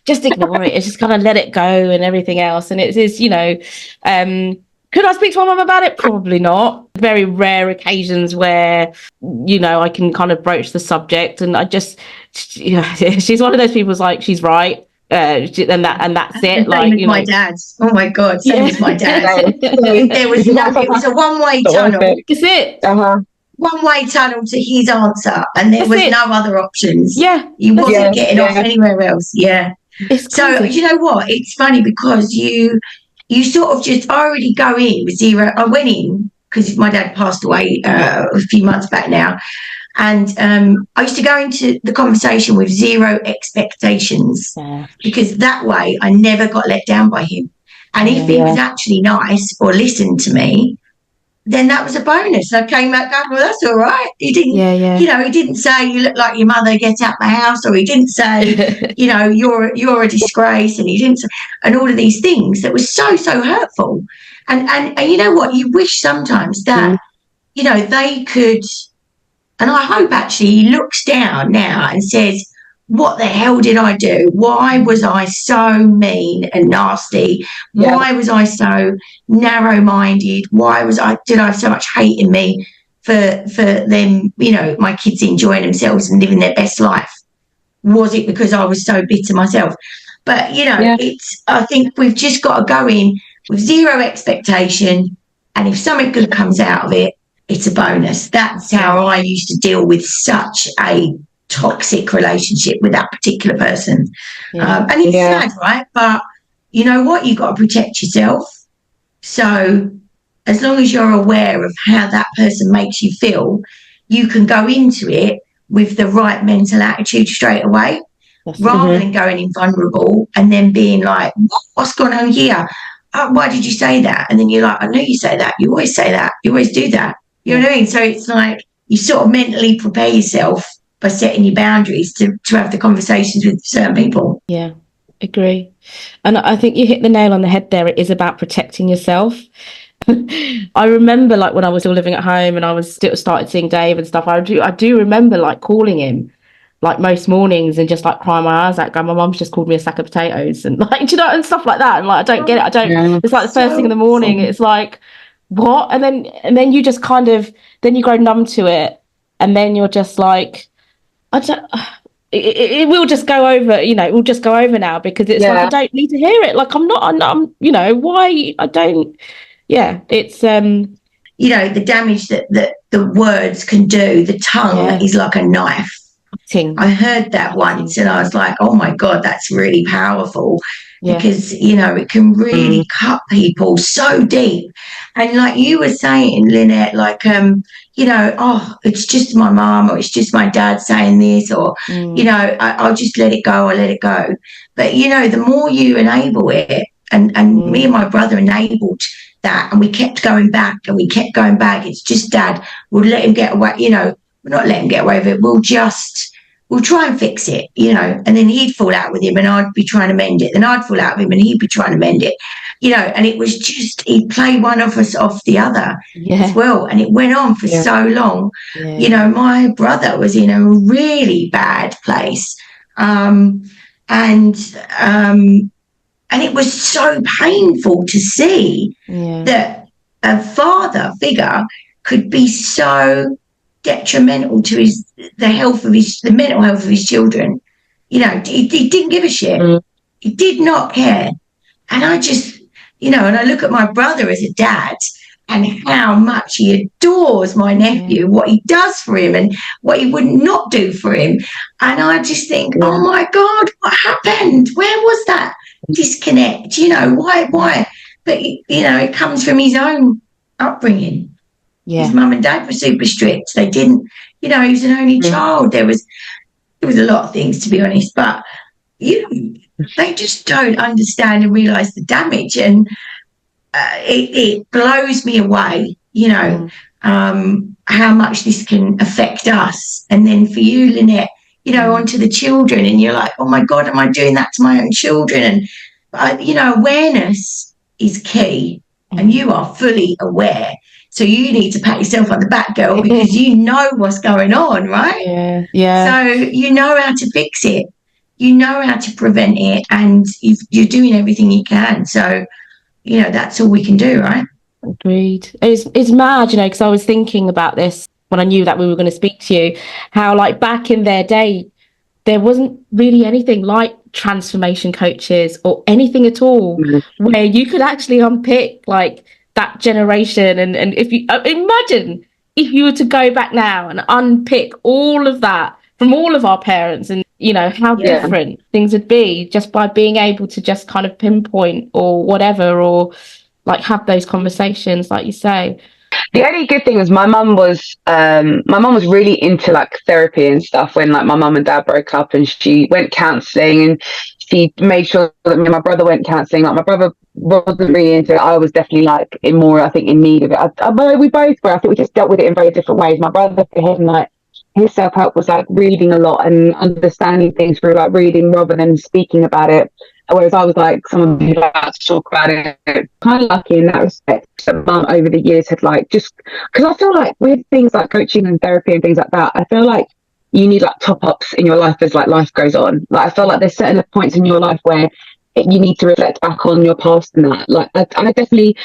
just ignore it. It's just kind of let it go and everything else. And it is, could I speak to my mum about it? Probably not. Very rare occasions where, I can kind of broach the subject, and I just, she's one of those people's like, she's right. And that's it. Like my dad's. Oh my god, same as my dad. There was it was a one-way tunnel. That's it. One-way tunnel to his answer, and there was no other options. Yeah, he wasn't getting off anywhere else. Yeah. So you know what? It's funny because you sort of just already go in with zero. I went in because my dad passed away a few months back now. And I used to go into the conversation with zero expectations because that way I never got let down by him. And if he was actually nice or listened to me, then that was a bonus. I came back going, well, that's all right. He didn't, he didn't say you look like your mother, get out my house, or he didn't say, you're a disgrace, and he didn't say, and all of these things that was so hurtful. And you know what? You wish sometimes that they could. And I hope actually he looks down now and says, what the hell did I do? Why was I so mean and nasty? Why was I so narrow-minded? Did I have so much hate in me for them, my kids enjoying themselves and living their best life? Was it because I was so bitter myself? But, I think we've just got to go in with zero expectation, and if something good comes out of it, it's a bonus. That's how I used to deal with such a toxic relationship with that particular person. And it's sad, right? But you know what? You've got to protect yourself. So as long as you're aware of how that person makes you feel, you can go into it with the right mental attitude straight away, rather than going in vulnerable and then being like, what's going on here? Why did you say that? And then you're like, I knew you say that. You always say that. You always do that. You know what I mean? So it's like you sort of mentally prepare yourself by setting your boundaries to have the conversations with certain people. Yeah, agree. And I think you hit the nail on the head there. It is about protecting yourself. I remember like when I was still living at home and I was still started seeing Dave and stuff, I do remember like calling him like most mornings and just like crying my eyes out, going, my mum's just called me a sack of potatoes, and like, and stuff like that. And like, I don't get it. It's like the first thing in the morning. It's like, what? And then you just kind of, then you grow numb to it, and then you're just like, it will just go over, it will just go over now, because it's like, I don't need to hear it. Like I'm why I don't, it's the damage that the words can do. The tongue is like a knife. I heard that once and I was like, oh my God, that's really powerful. Because, you know, it can really cut people so deep. And like you were saying, Lynette, like, you know, oh, it's just my mum or it's just my dad saying this or, you know, I'll just let it go, I'll let it go. But, you know, the more you enable it, and me and my brother enabled that, and we kept going back and we kept going back. It's just Dad, we'll let him get away, you know, we'll not let him get away with it. We'll try and fix it, you know, and then he'd fall out with him and I'd be trying to mend it. Then I'd fall out with him and he'd be trying to mend it, you know, and it was just, he'd play one of us off the other as well. And it went on for so long. You know, my brother was in a really bad place. And it was so painful to see that a father figure could be so detrimental to the mental health of his children. You know, he didn't give a shit. He did not care. And I just, you know, and I look at my brother as a dad and how much he adores my nephew, what he does for him and what he would not do for him. And I just think, oh my God, what happened? Where was that disconnect? You know, why? But, you know, it comes from his own upbringing. His mum and dad were super strict. They didn't, you know, he was an only child. There was a lot of things, to be honest, but, you know, they just don't understand and realise the damage. And it blows me away, you know, how much this can affect us. And then for you, Lynette, you know, onto the children, and you're like, oh my God, am I doing that to my own children? And, you know, awareness is key, and you are fully aware. So you need to pat yourself on the back, girl, because you know what's going on, right? So you know how to fix it. You know how to prevent it, and you're doing everything you can. So, you know, that's all we can do, right? Agreed. It's mad, you know, because I was thinking about this when I knew that we were going to speak to you, how like back in their day, there wasn't really anything like transformation coaches or anything at all where you could actually unpick like that generation. And if you imagine if you were to go back now and unpick all of that from all of our parents, and you know how different things would be just by being able to just kind of pinpoint or whatever, or like have those conversations like you say. The only good thing was my mum was really into like therapy and stuff when like my mum and dad broke up, and she went counselling, and she made sure that me and my brother went counselling. Like my brother wasn't really into it. I was definitely like in need of it. We both were. I think we just dealt with it in very different ways. My brother, for him, like his self-help was like reading a lot and understanding things through like reading rather than speaking about it. Whereas I was like someone who likes to talk about it. Kind of lucky in that respect that mum over the years had like, just because I feel like with things like coaching and therapy and things like that, I feel like you need like top-ups in your life as like life goes on. Like I feel like there's certain points in your life where you need to reflect back on your past and that. Like I definitely,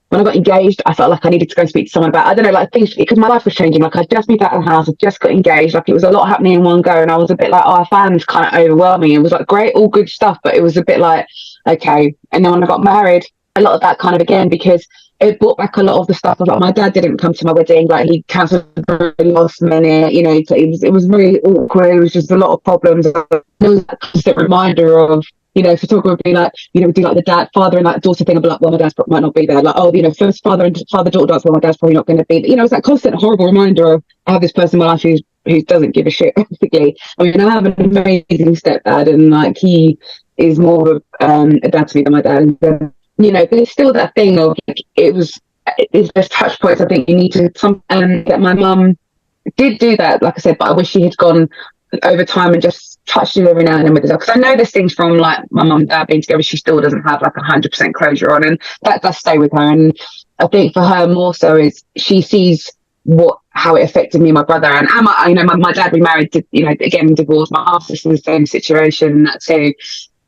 when I got engaged, I felt like I needed to go speak to someone about, I don't know, like things, because my life was changing. Like I just moved out of the house, I just got engaged, like it was a lot happening in one go, and I was a bit like, our family's kind of overwhelming. It was like great, all good stuff, but it was a bit like, okay. And then when I got married, a lot of that kind of again, because it brought back a lot of the stuff of like, my dad didn't come to my wedding, like he cancelled the last minute, you know, it was really awkward. It was just a lot of problems. There was a constant reminder of, you know, photographer would be like, you know, we do like the father and like daughter thing. I'd be like, well, my dad might not be there. Like, oh, you know, first father daughter dance, well, my dad's probably not going to be there. You know, it's that constant horrible reminder of I have this person in my life who doesn't give a shit, basically. I mean, I have an amazing stepdad, and like he is more of a dad to me than my dad. And, you know, but it's still that thing of like, it's just touch points. I think you need to that my mum did do that, like I said, but I wish she had gone over time and just touched him every now and then with herself, because I know there's things from like my mum and dad being together she still doesn't have like 100% closure on, and that does stay with her. And I think for her more so is she sees how it affected me and my brother, and my dad remarried, you know, again divorced. My half sister in the same situation and that too.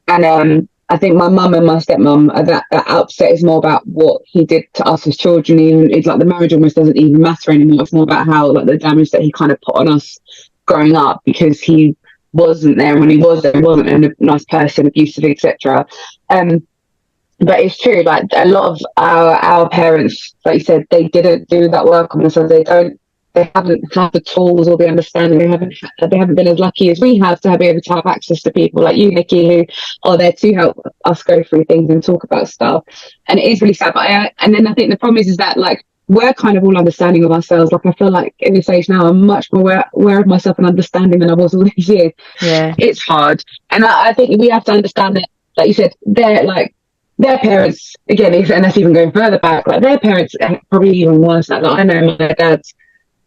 And I think my mum and my stepmom, that upset is more about what he did to us as children. Even it's like the marriage almost doesn't even matter anymore. It's more about how like the damage that he kind of put on us growing up, because he wasn't there when he wasn't a nice person, abusive, etc. But it's true, like a lot of our parents, like you said, they didn't do that work on themselves. They don't they haven't had the tools or the understanding. They haven't been as lucky as we have to be able to have access to people like you, Nicki, who are there to help us go through things and talk about stuff. And it is really sad. But and then I think the problem is that like we're kind of all understanding of ourselves. Like I feel like in this age now, I'm much more aware of myself and understanding than I was all these years. Yeah, it's hard, and I think we have to understand that, like you said, their parents, again, and that's even going further back, like their parents probably even worse. Like I know my dad's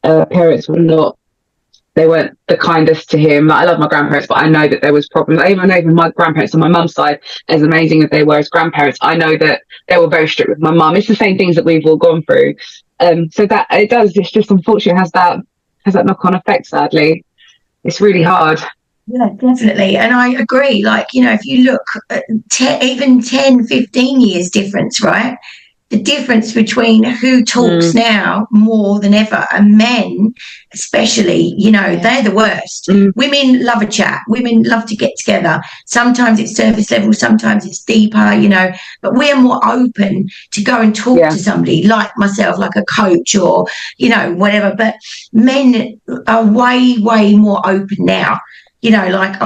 parents they weren't the kindest to him. Like, I love my grandparents, but I know that there was problems. I know even my grandparents on my mum's side, as amazing as they were as grandparents, I know that they were very strict with my mum. It's the same things that we've all gone through. So that it does, it's just unfortunately has that knock-on effect, sadly. It's really hard. Yeah, definitely. And I agree. Like, you know, if you look at even 10, 15 years difference, right? The difference between who talks now more than ever, and men especially, you know, they're the worst. Women love a chat. Women love to get together. Sometimes it's surface level, sometimes it's deeper, you know, but we're more open to go and talk to somebody like myself, like a coach or, you know, whatever. But men are way, way more open now. You know, like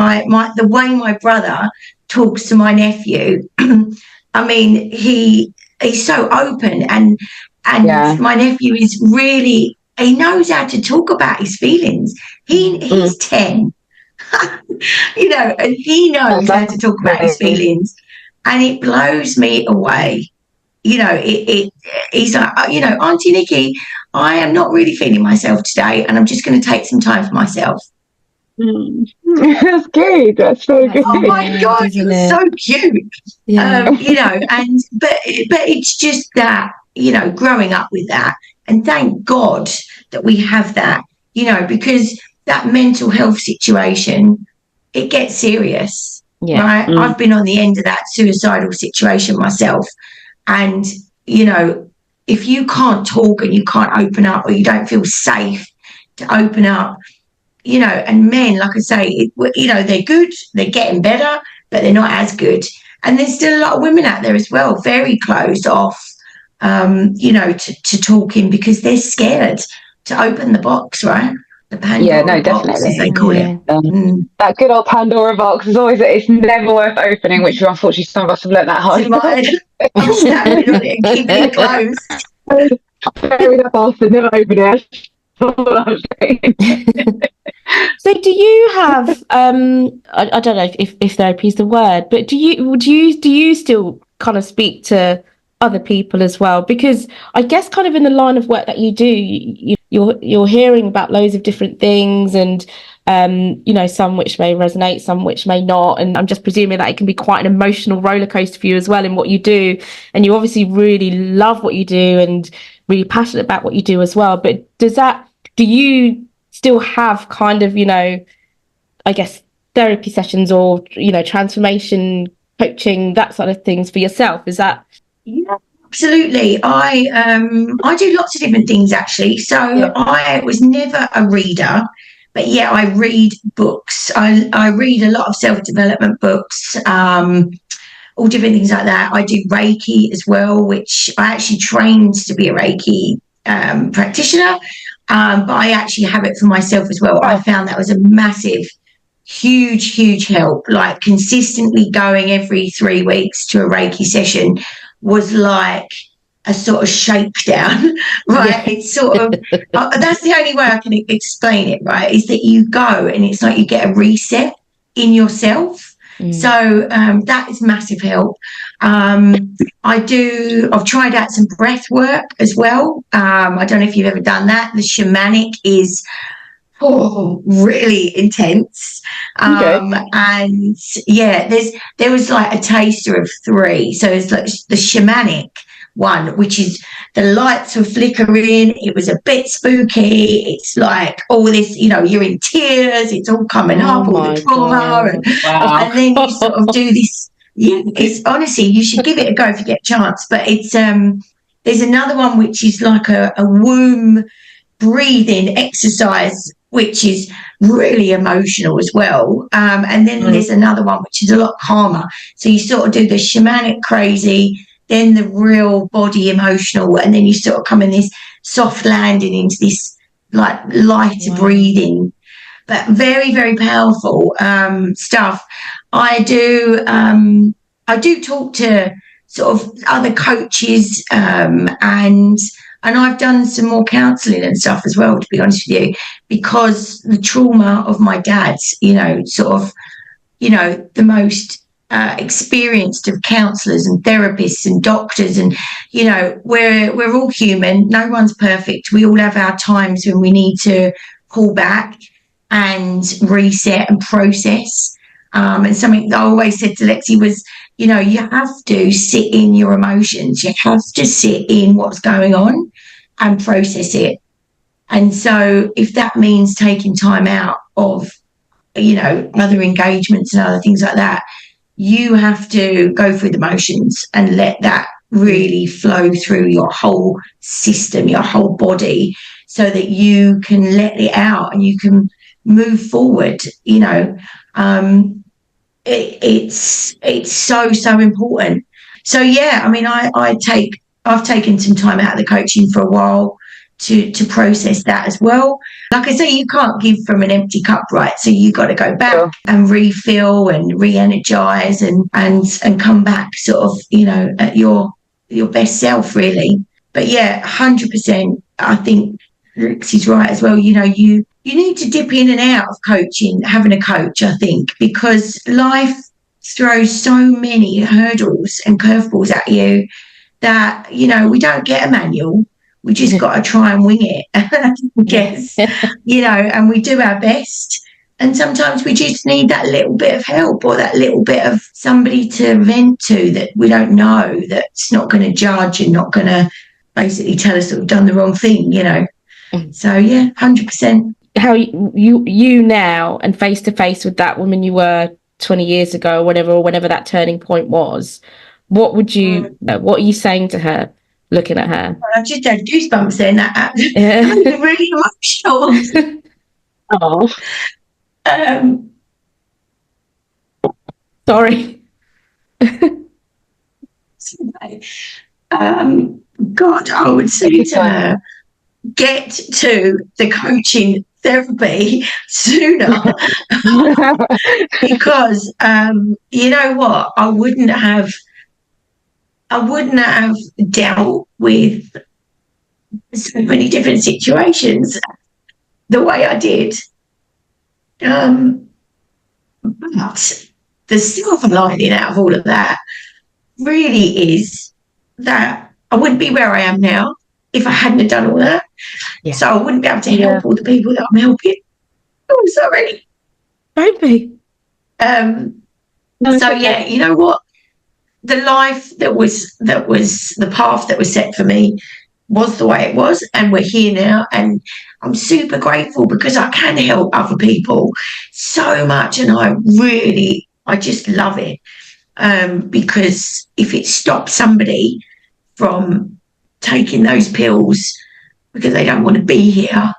the way my brother talks to my nephew, I mean, he's so open, and my nephew is really, he knows how to talk about his feelings. He's 10, you know, and he knows how to talk about his feelings, and it blows me away. You know, he's like, you know, Auntie Nicki, I am not really feeling myself today, and I'm just going to take some time for myself. That's good. That's so good. Oh my God, you're so cute. Yeah. You know, but it's just that, you know, growing up with that, and thank God that we have that, you know, because that mental health situation, it gets serious. Right? I've been on the end of that suicidal situation myself, and you know, if you can't talk and you can't open up, or you don't feel safe to open up, you know, and men, like I say, you know, they're good, they're getting better, but they're not as good. And there's still a lot of women out there as well, very closed off, you know, to talking, because they're scared to open the box, right? The Pandora box, as they call it. That good old Pandora box is always, it's never worth opening, which unfortunately some of us have learned that hard. I'm snapping on it and keeping it closed. Bury that bastard, never open it. So do you have I don't know if therapy is the word, but do you still kind of speak to other people as well? Because I guess kind of in the line of work that you do, you're hearing about loads of different things, and you know, some which may resonate, some which may not, and I'm just presuming that it can be quite an emotional roller coaster for you as well in what you do, and you obviously really love what you do and really passionate about what you do as well. But do you still have kind of, you know, I guess therapy sessions or, you know, transformation coaching, that sort of things for yourself? Is that? Yeah, absolutely. I do lots of different things actually. So I was never a reader, but I read books. I read a lot of self-development books, all different things like that. I do Reiki as well, which I actually trained to be a Reiki practitioner, but I actually have it for myself as well. I found that was a massive, huge help. Like consistently going every 3 weeks to a Reiki session was like a sort of shakedown, right? It's sort of that's the only way I can explain it, right? Is that you go and it's like you get a reset in yourself. So that is massive help. I've tried out some breath work as well. I don't know if you've ever done that. The shamanic is really intense. And there was like a taster of 3. So it's like the shamanic one, which is the lights were flickering, it was a bit spooky, it's like all this, you know, you're in tears, it's all coming up, all the trauma, and then you sort of do this. It's honestly, you should give it a go if you get a chance. But it's there's another one which is like a womb breathing exercise, which is really emotional as well. And then there's another one which is a lot calmer. So you sort of do the shamanic crazy, then the real body emotional, and then you sort of come in this soft landing into this like lighter breathing, but very, very powerful stuff. I do talk to sort of other coaches, and I've done some more counselling and stuff as well, to be honest with you, because the trauma of my dad's, sort of, the most experienced of counsellors and therapists and doctors, and we're all human. No one's perfect. We all have our times when we need to pull back and reset and process. And something that I always said to Lexi was, you have to sit in your emotions. You have to sit in what's going on and process it. And so if that means taking time out of, other engagements and other things like that, you have to go through the motions and let that really flow through your whole system, your whole body, so that you can let it out and you can move forward. It's so important. So yeah, I mean, I've taken some time out of the coaching for a while to process that as well. Like I say, you can't give from an empty cup, right? So you got to go back and refill and re-energize and come back sort of, at your best self, really. But yeah, 100%. I think Lexi's right as well. You need to dip in and out of coaching, having a coach, I think, because life throws so many hurdles and curveballs at you that, we don't get a manual. We just got to try and wing it, I guess, and we do our best. And sometimes we just need that little bit of help or that little bit of somebody to vent to that we don't know, that's not going to judge and not going to basically tell us that we've done the wrong thing, So, yeah, 100%. How you now and face to face with that woman you were 20 years ago or whenever that turning point was, what are you saying to her, looking at her? I just had goosebumps saying that. I'm really emotional. Oh. Sorry. God, I would say to her, get to the coaching therapy sooner. Because you know what, I wouldn't have dealt with so many different situations the way I did. But the silver lining out of all of that really is that I wouldn't be where I am now if I hadn't done all that. Yeah. So I wouldn't be able to help all the people that I'm helping. Oh, sorry. Don't be. So yeah, you know what? The life that was the path that was set for me was the way it was, and we're here now, and I'm super grateful because I can help other people so much, and I just love it, because if it stops somebody from taking those pills because they don't want to be here.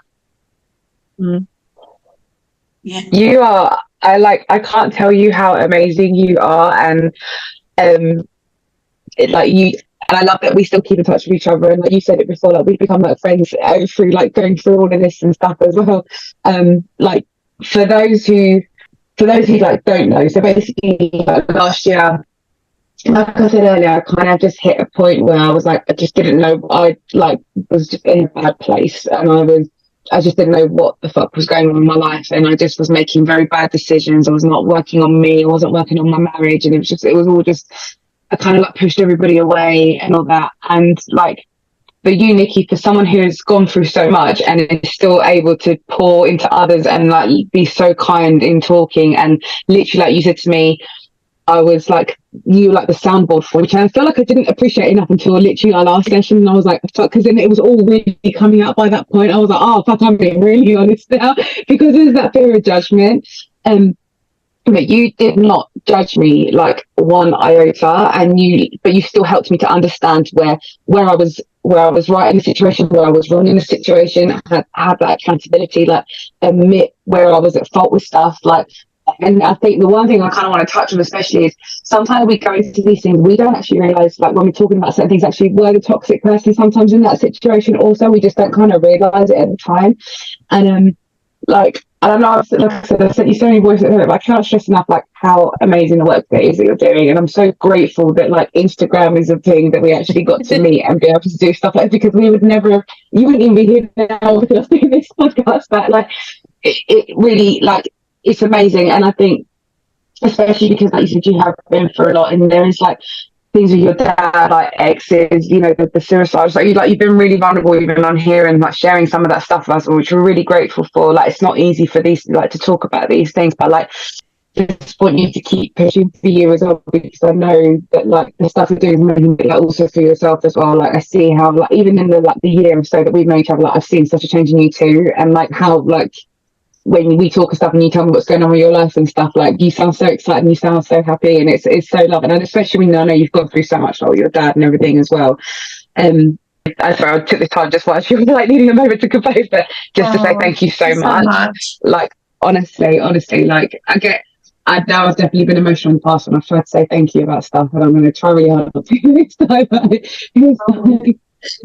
Yeah, you are. I can't tell you how amazing you are, and and I love that we still keep in touch with each other, and like you said it before, like we've become like friends through like going through all of this and stuff as well. Like for those who like don't know, so basically last year, like I said earlier, I kind of just hit a point where I was like, I just didn't know, I like was just in a bad place, and I just didn't know what the fuck was going on in my life, and I just was making very bad decisions. I was not working on me, I wasn't working on my marriage, and it was all just, I kind of like pushed everybody away and all that. And like for you, Nicki, for someone who's gone through so much and is still able to pour into others and like be so kind in talking, and literally like you said to me, I was like, you like the soundboard for which I feel like I didn't appreciate enough until literally our last session, and I was like, fuck, because then it was all really coming out by that point. I was like, oh fuck, I'm being really honest now, because there's that fear of judgment. But you did not judge me like one iota, but you still helped me to understand where I was right in the situation, where I was wrong in the situation. I had that accountability, like admit where I was at fault with stuff, like And I think the one thing I kind of want to touch on especially is sometimes we go into these things, we don't actually realise, like when we're talking about certain things, actually we're the toxic person sometimes in that situation also. We just don't kind of realise it at the time. And like, I don't know, like I said, I've sent you so many voices, but I can't stress enough like how amazing the work that is that you're doing. And I'm so grateful that like Instagram is a thing that we actually got to meet and be able to do stuff like, because we would never, you wouldn't even be here now with us doing this podcast, but like it really, like, it's amazing. And I think especially because, like you said, you have been through a lot, and there is like things with your dad, like exes, you know, the suicides, like you've been really vulnerable even on here and like sharing some of that stuff with us, which we're really grateful for. Like, it's not easy for these, like, to talk about these things, but like, just want you to keep pushing for you as well, because I know that like the stuff you're doing is amazing, but like also for yourself as well. Like, I see how, like, even in the year or so that we've known each other, like I've seen such a change in you too, and like how, like, when we talk and stuff and you tell me what's going on with your life and stuff, like, you sound so excited and you sound so happy, and it's so lovely. And especially when I know you've gone through so much, like with your dad and everything as well. I took this time just while she was like needing a moment to compose, but just to say thank you so much. Like, honestly, like I know I've definitely been emotional in the past, and I've tried to say thank you about stuff, and I'm going to try really hard not to this time.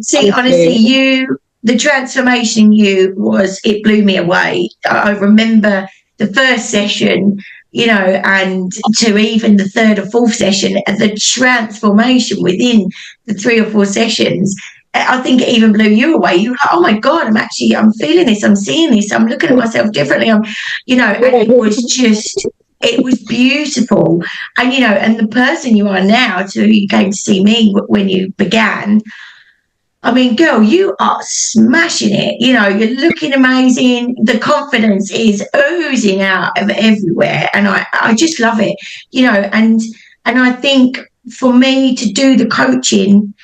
See, honestly, the transformation it blew me away. I remember the first session, you know, and to even the third or fourth session, the transformation within the 3 or 4 sessions, I think it even blew you away. You were like, oh my God, I'm feeling this, I'm seeing this, I'm looking at myself differently. And it was beautiful. And, you know, and the person you are now, you came to see me when you began, I mean, girl, you are smashing it. You know, you're looking amazing. The confidence is oozing out of everywhere. And I just love it, you know, and I think for me to do the coaching,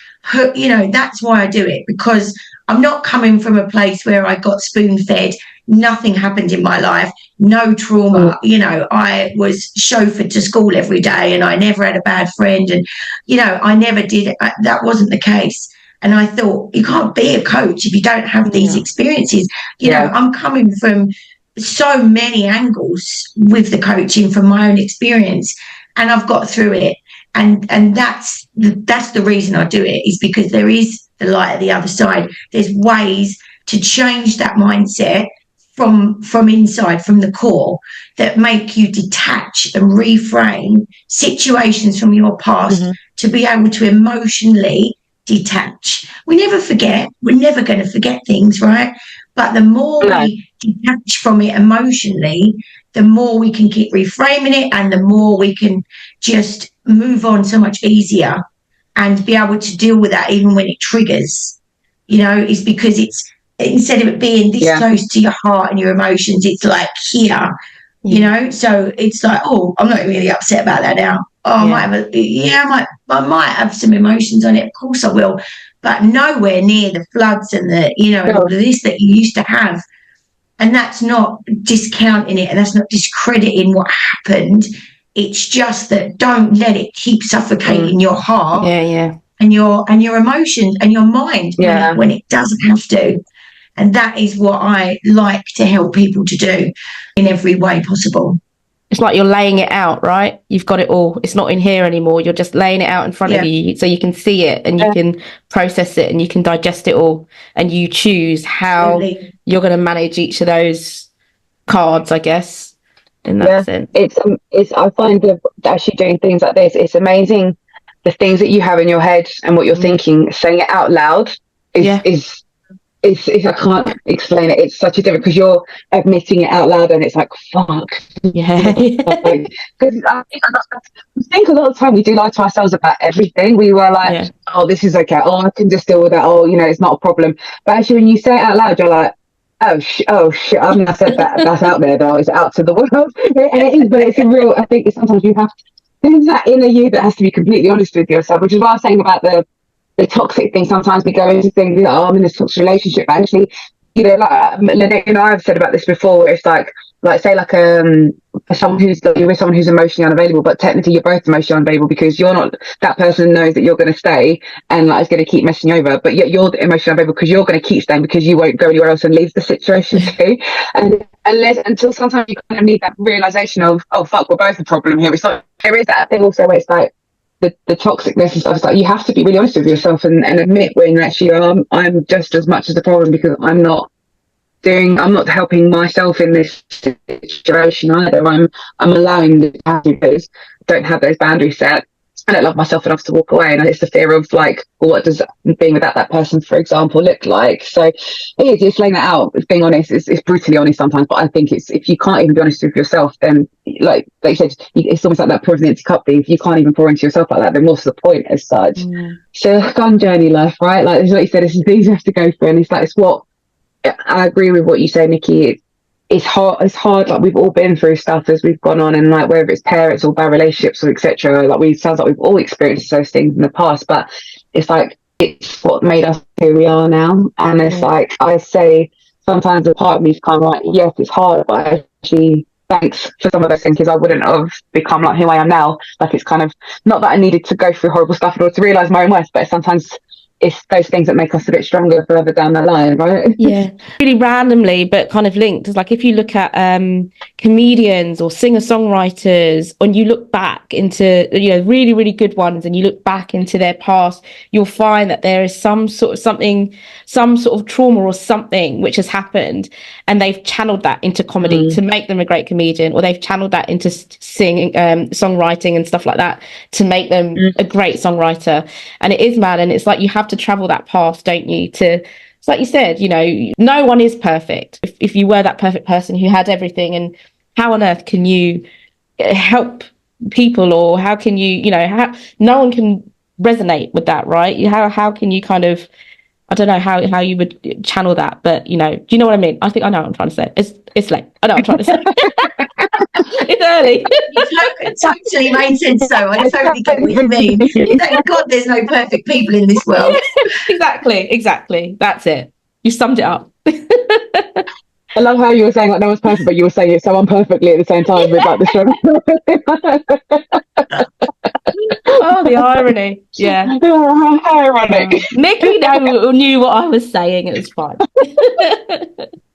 you know, that's why I do it, because I'm not coming from a place where I got spoon-fed. Nothing happened in my life, no trauma. You know, I was chauffeured to school every day and I never had a bad friend. And, you know, I never did. That wasn't the case. And I thought, you can't be a coach if you don't have these experiences. You know, I'm coming from so many angles with the coaching from my own experience, and I've got through it. And that's the reason I do it, is because there is the light at the other side. There's ways to change that mindset from inside, from the core, that make you detach and reframe situations from your past to be able to emotionally detach. We never forget. We're never going to forget things, right? But the more we detach from it emotionally, the more we can keep reframing it, and the more we can just move on so much easier and be able to deal with that even when it triggers. You know, it's because it's, instead of it being this close to your heart and your emotions, it's like here, you know. So it's like, oh, I'm not really upset about that now. Oh, I might have some emotions on it. Of course I will, but nowhere near the floods and the, you know, and all of this that you used to have. And that's not discounting it, and that's not discrediting what happened. It's just that don't let it keep suffocating your heart, and your emotions and your mind when it doesn't have to. And that is what I like to help people to do in every way possible. It's like you're laying it out, right? You've got it all. It's not in here anymore. You're just laying it out in front of you, so you can see it and you can process it and you can digest it all, and you choose how you're going to manage each of those cards, I guess, in that sense. It's I find that actually doing things like this, it's amazing the things that you have in your head and what you're thinking. Saying it out loud is I can't explain it. It's such a different, because you're admitting it out loud, and it's like, fuck. Because I think a lot of the time we do lie to ourselves about everything. We were like, oh, this is okay. Oh, I can just deal with that. Oh, you know, it's not a problem. But actually, when you say it out loud, you're like, oh shit. I mean, I said that. That's out there, though. It's out to the world. And it is, but it's a real. I think sometimes you have. There's that inner you that has to be completely honest with yourself, which is what I was saying about the toxic thing. Sometimes we go into things like, oh, I'm in this toxic relationship. Actually, you know, like Lynette and I have said about this before, where it's like, like say like for someone you're with someone who's emotionally unavailable, but technically you're both emotionally unavailable because you're not, that person knows that you're going to stay and like is going to keep messing you over, but yet you're emotionally unavailable because you're going to keep staying because you won't go anywhere else and leave the situation too. And until sometimes you kind of need that realization of, oh fuck, we're both a problem here. It's like there is that thing also where it's like the toxicness and stuff. It's like you have to be really honest with yourself and admit when actually I'm just as much as the problem because I'm not helping myself in this situation either. I'm allowing the because I don't have those boundaries set. I don't love myself enough to walk away, and it's the fear of like, well, what does being without that person, for example, look like? So it's laying that out. It's being honest. It's brutally honest sometimes, but I think it's, if you can't even be honest with yourself, then like you said, it's almost like that pouring the empty cup thing. If you can't even pour into yourself like that, then what's the point as such? So fun journey life, right? Like you said, it's things you have to go through, and it's like it's what. I agree with what you say, Nikki. It's hard. Like we've all been through stuff as we've gone on, and like whether it's parents or bad relationships or etc. Like sounds like we've all experienced those things in the past, but it's like it's what made us who we are now. And it's like I say, sometimes a part of me is kind of like, yes, it's hard, but actually, thanks for some of those things because I wouldn't have become like who I am now. Like it's kind of not that I needed to go through horrible stuff in order to realize my own worth, but sometimes it's those things that make us a bit stronger further down the line, right? Yeah, really randomly, but kind of linked. It's like if you look at comedians or singer-songwriters, and you look back into, you know, really, really good ones, and you look back into their past, you'll find that there is some sort of trauma or something which has happened, and they've channeled that into comedy to make them a great comedian, or they've channeled that into singing, songwriting and stuff like that to make them a great songwriter. And it is mad, and it's like you have to travel that path, don't you? It's like you said, you know, no one is perfect. If you were that perfect person who had everything, and how on earth can you help people, or how can you, no one can resonate with that, right? How can you kind of, I don't know how you would channel that, but do you know what I mean? I think I know what I'm trying to say. It's late. I know what I'm trying to say. It's early. It totally made sense though. I totally get what you mean. Thank God there's no perfect people in this world. Exactly. That's it. You summed it up. I love how you were saying like no one's perfect, but you were saying it so imperfectly at the same time with like the struggle. Oh, the irony. Yeah. Ironic. Nikki knew what I was saying. It was fine.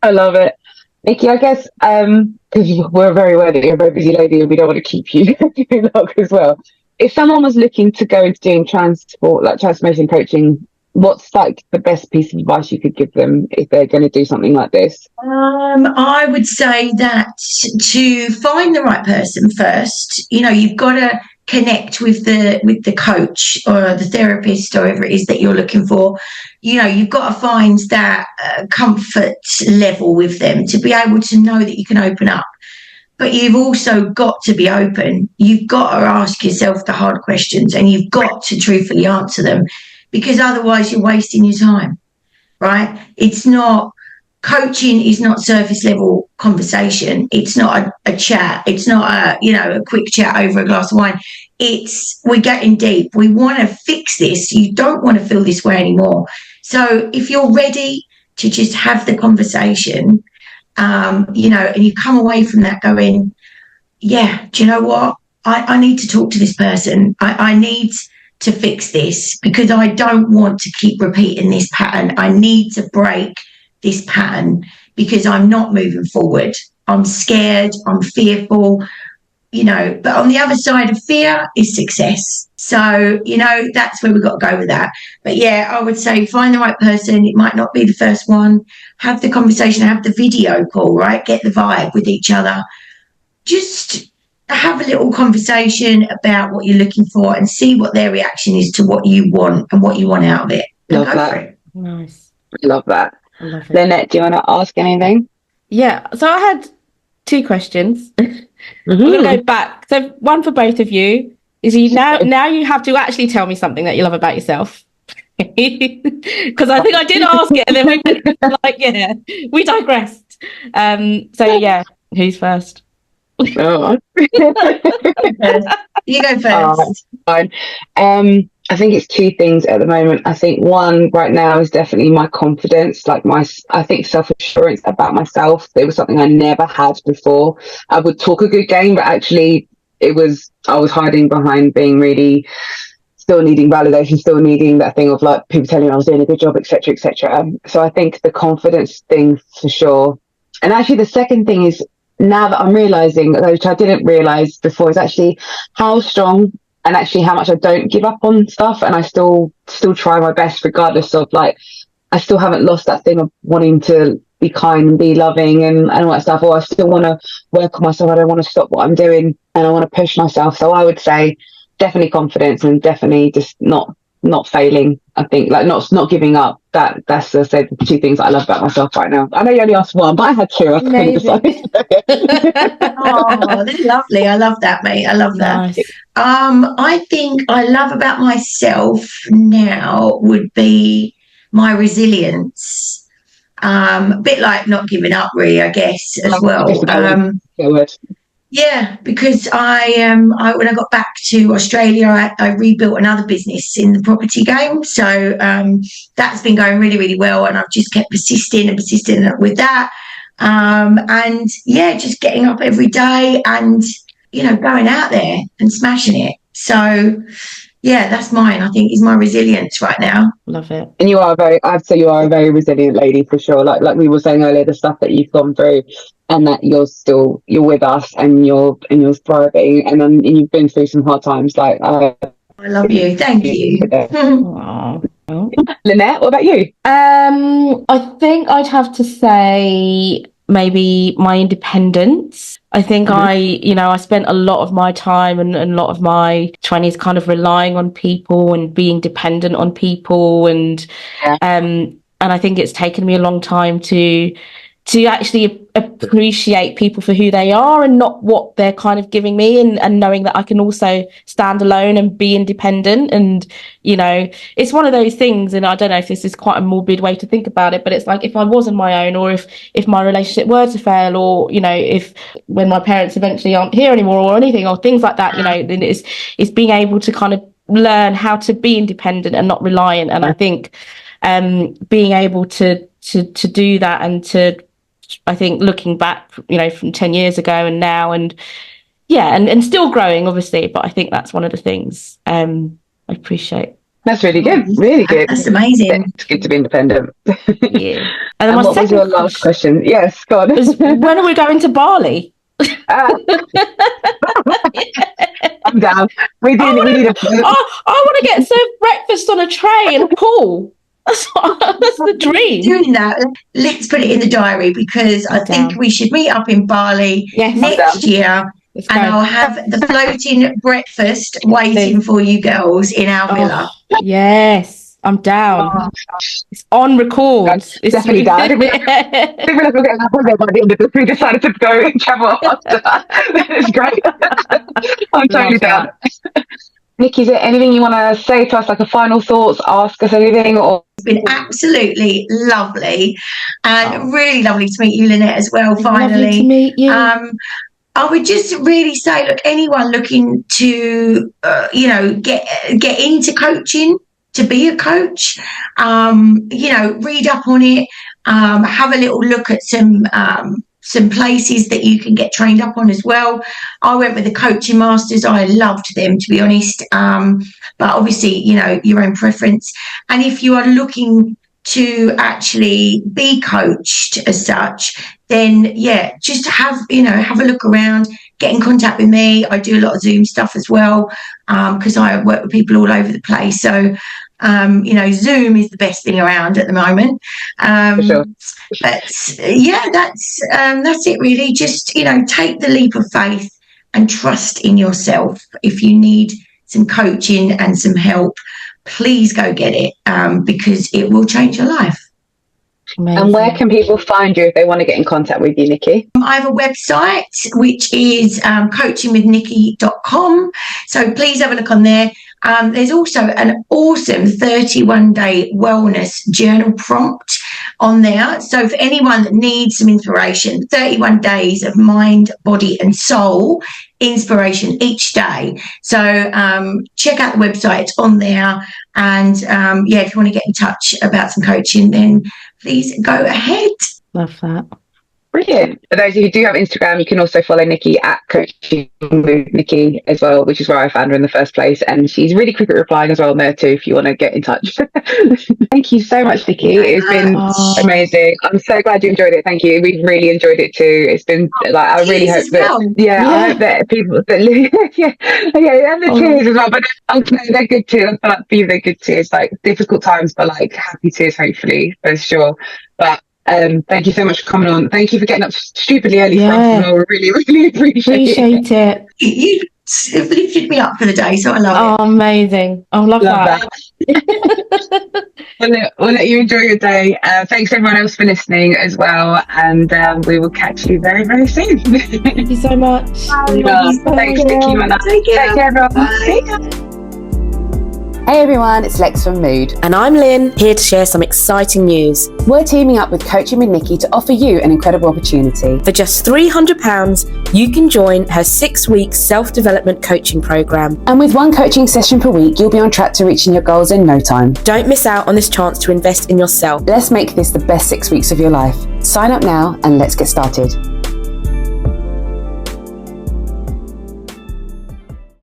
I love it. Nikki, I guess because we're very aware that you're a very busy lady and we don't want to keep you too long as well. If someone was looking to go into doing transformation coaching, what's like the best piece of advice you could give them if they're going to do something like this? I would say that to find the right person first, you've got to connect with the coach or the therapist or whoever it is that you're looking for. You've got to find that comfort level with them to be able to know that you can open up. But you've also got to be open. You've got to ask yourself the hard questions, and you've got to truthfully answer them, because otherwise you're wasting your time, right? Coaching is not surface level conversation. It's not a chat. It's not a quick chat over a glass of wine. We're getting deep. We want to fix this. You don't want to feel this way anymore. So if you're ready to just have the conversation, and you come away from that going, yeah, do you know what? I need to talk to this person. I need to fix this because I don't want to keep repeating this pattern. I need to break this pattern because I'm not moving forward. I'm scared. I'm fearful, but on the other side of fear is success. So, that's where we've got to go with that. But yeah, I would say find the right person. It might not be the first one. Have the conversation, have the video call, right? Get the vibe with each other. Just have a little conversation about what you're looking for and see what their reaction is to what you want and what you want out of it. Love that. Nice. Love that. I love it. Lynette, do you want to ask anything? Yeah. So I had 2 questions. I'm going to go back. So one for both of you is now you have to actually tell me something that you love about yourself. Because I think I did ask it and then we digressed. So yeah, who's first? Oh. You go first. Fine. I think it's two things at the moment. I think one right now is definitely my confidence, like I think self-assurance about myself. It was something I never had before. I would talk a good game, but actually I was hiding behind being really still needing validation, still needing that thing of like people telling me I was doing a good job, etc., etc. So I think the confidence thing for sure. And actually the second thing is, now that I'm realizing, which I didn't realize before, is actually how strong and actually how much I don't give up on stuff, and I still try my best regardless of, like, I still haven't lost that thing of wanting to be kind and be loving and all that stuff, or I still want to work on myself. I don't want to stop what I'm doing and I want to push myself. So I would say definitely confidence, and definitely just not failing. I think, like, not giving up. That's I said the two things that I love about myself right now. I know you only asked one, but I had two. I couldn't decide. Oh, that's lovely. I love that, mate. I love that. Nice. I think I love about myself now would be my resilience. A bit like not giving up, really, I guess, as well. Yeah, because I when I got back to Australia, I rebuilt another business in the property game. So that's been going really, really well, and I've just kept persisting with that. And yeah, just getting up every day and, you know, going out there and smashing it. So yeah, that's mine, I think, is my resilience right now. Love it. And I'd say you are a very resilient lady for sure. Like we were saying earlier, the stuff that you've gone through, and that you're with us and you're thriving, and you've been through some hard times. Like, I love you. Thank you. Lynette, what about you? I think I'd have to say maybe my independence. I think I spent a lot of my time and a lot of my 20s kind of relying on people and being dependent on people, and I think it's taken me a long time to actually appreciate people for who they are and not what they're kind of giving me, and knowing that I can also stand alone and be independent. And, you know, it's one of those things, and I don't know if this is quite a morbid way to think about it, but it's like, if I was on my own, or if my relationship were to fail, or, you know, if when my parents eventually aren't here anymore or anything, or things like that, you know, then it's being able to kind of learn how to be independent and not reliant. And I think being able to do that, and to, I think, looking back, you know, from 10 years ago and now, and still growing, obviously, but I think that's one of the things I appreciate. That's really good. Really good. That's amazing. It's good to be independent. Yeah. And, what was your last question? Yes, go on. When are we going to Bali? I'm down. I want to get served breakfast on a tray in a pool. That's the dream. Doing that, let's put it in the diary, because I think we should meet up in Bali next year, and I'll have the floating breakfast waiting for you girls in our villa. Yes, I'm down. It's on record. It's definitely down. We decided to go and travel after that. It's great. I'm totally down. Nicki, is there anything you want to say to us, like a final thoughts, ask us anything? Or it's been absolutely lovely, and really lovely to meet you, Lynette, as well. Finally, lovely to meet you. I would just really say, look, anyone looking to, get into coaching, to be a coach, read up on it, have a little look at some places that you can get trained up on as well. I went with the coaching masters. I loved them, to be honest. But obviously, you know, your own preference. And if you are looking to actually be coached as such, then just have a look around, get in contact with me. I do a lot of Zoom stuff as well, because I work with people all over the place. So Zoom is the best thing around at the moment. For sure. But that's it really. Just, take the leap of faith and trust in yourself. If you need some coaching and some help, please go get it, because it will change your life. Amazing. And where can people find you if they want to get in contact with you, Nicki? I have a website, which is coachingwithnicki.com. So please have a look on there. There's also an awesome 31-day wellness journal prompt on there. So for anyone that needs some inspiration, 31 days of mind, body and soul inspiration each day. So check out the website, it's on there. And if you want to get in touch about some coaching, then please go ahead. Love that. Brilliant. For those of you who do have Instagram, you can also follow Nicki at Coaching with Nicki as well, which is where I found her in the first place. And she's really quick at replying as well on there too, if you want to get in touch. Thank you so much, Nicki. It's been amazing. I'm so glad you enjoyed it. Thank you. We've really enjoyed it too. It's been like, I really hope that, I hope that people that and the tears as well, but they're good too. I feel like for you, they're good too. It's like difficult times, but like happy tears, hopefully, for sure. But thank you so much for coming on. Thank you for getting up stupidly early for us as well. We really, really appreciate it. You lifted me up for the day, so I love it. Oh, amazing. I love that. We'll let you enjoy your day. Thanks everyone else for listening as well. And we will catch you very, very soon. Thank you so much. Thanks, Nicki. Take care, everyone. Bye. Hey everyone, it's Lex from Mood. And I'm Lynn, here to share some exciting news. We're teaming up with Coaching with Nicki to offer you an incredible opportunity. For just £300, you can join her 6-week self-development coaching program. And with one coaching session per week, you'll be on track to reaching your goals in no time. Don't miss out on this chance to invest in yourself. Let's make this the best 6 weeks of your life. Sign up now and let's get started.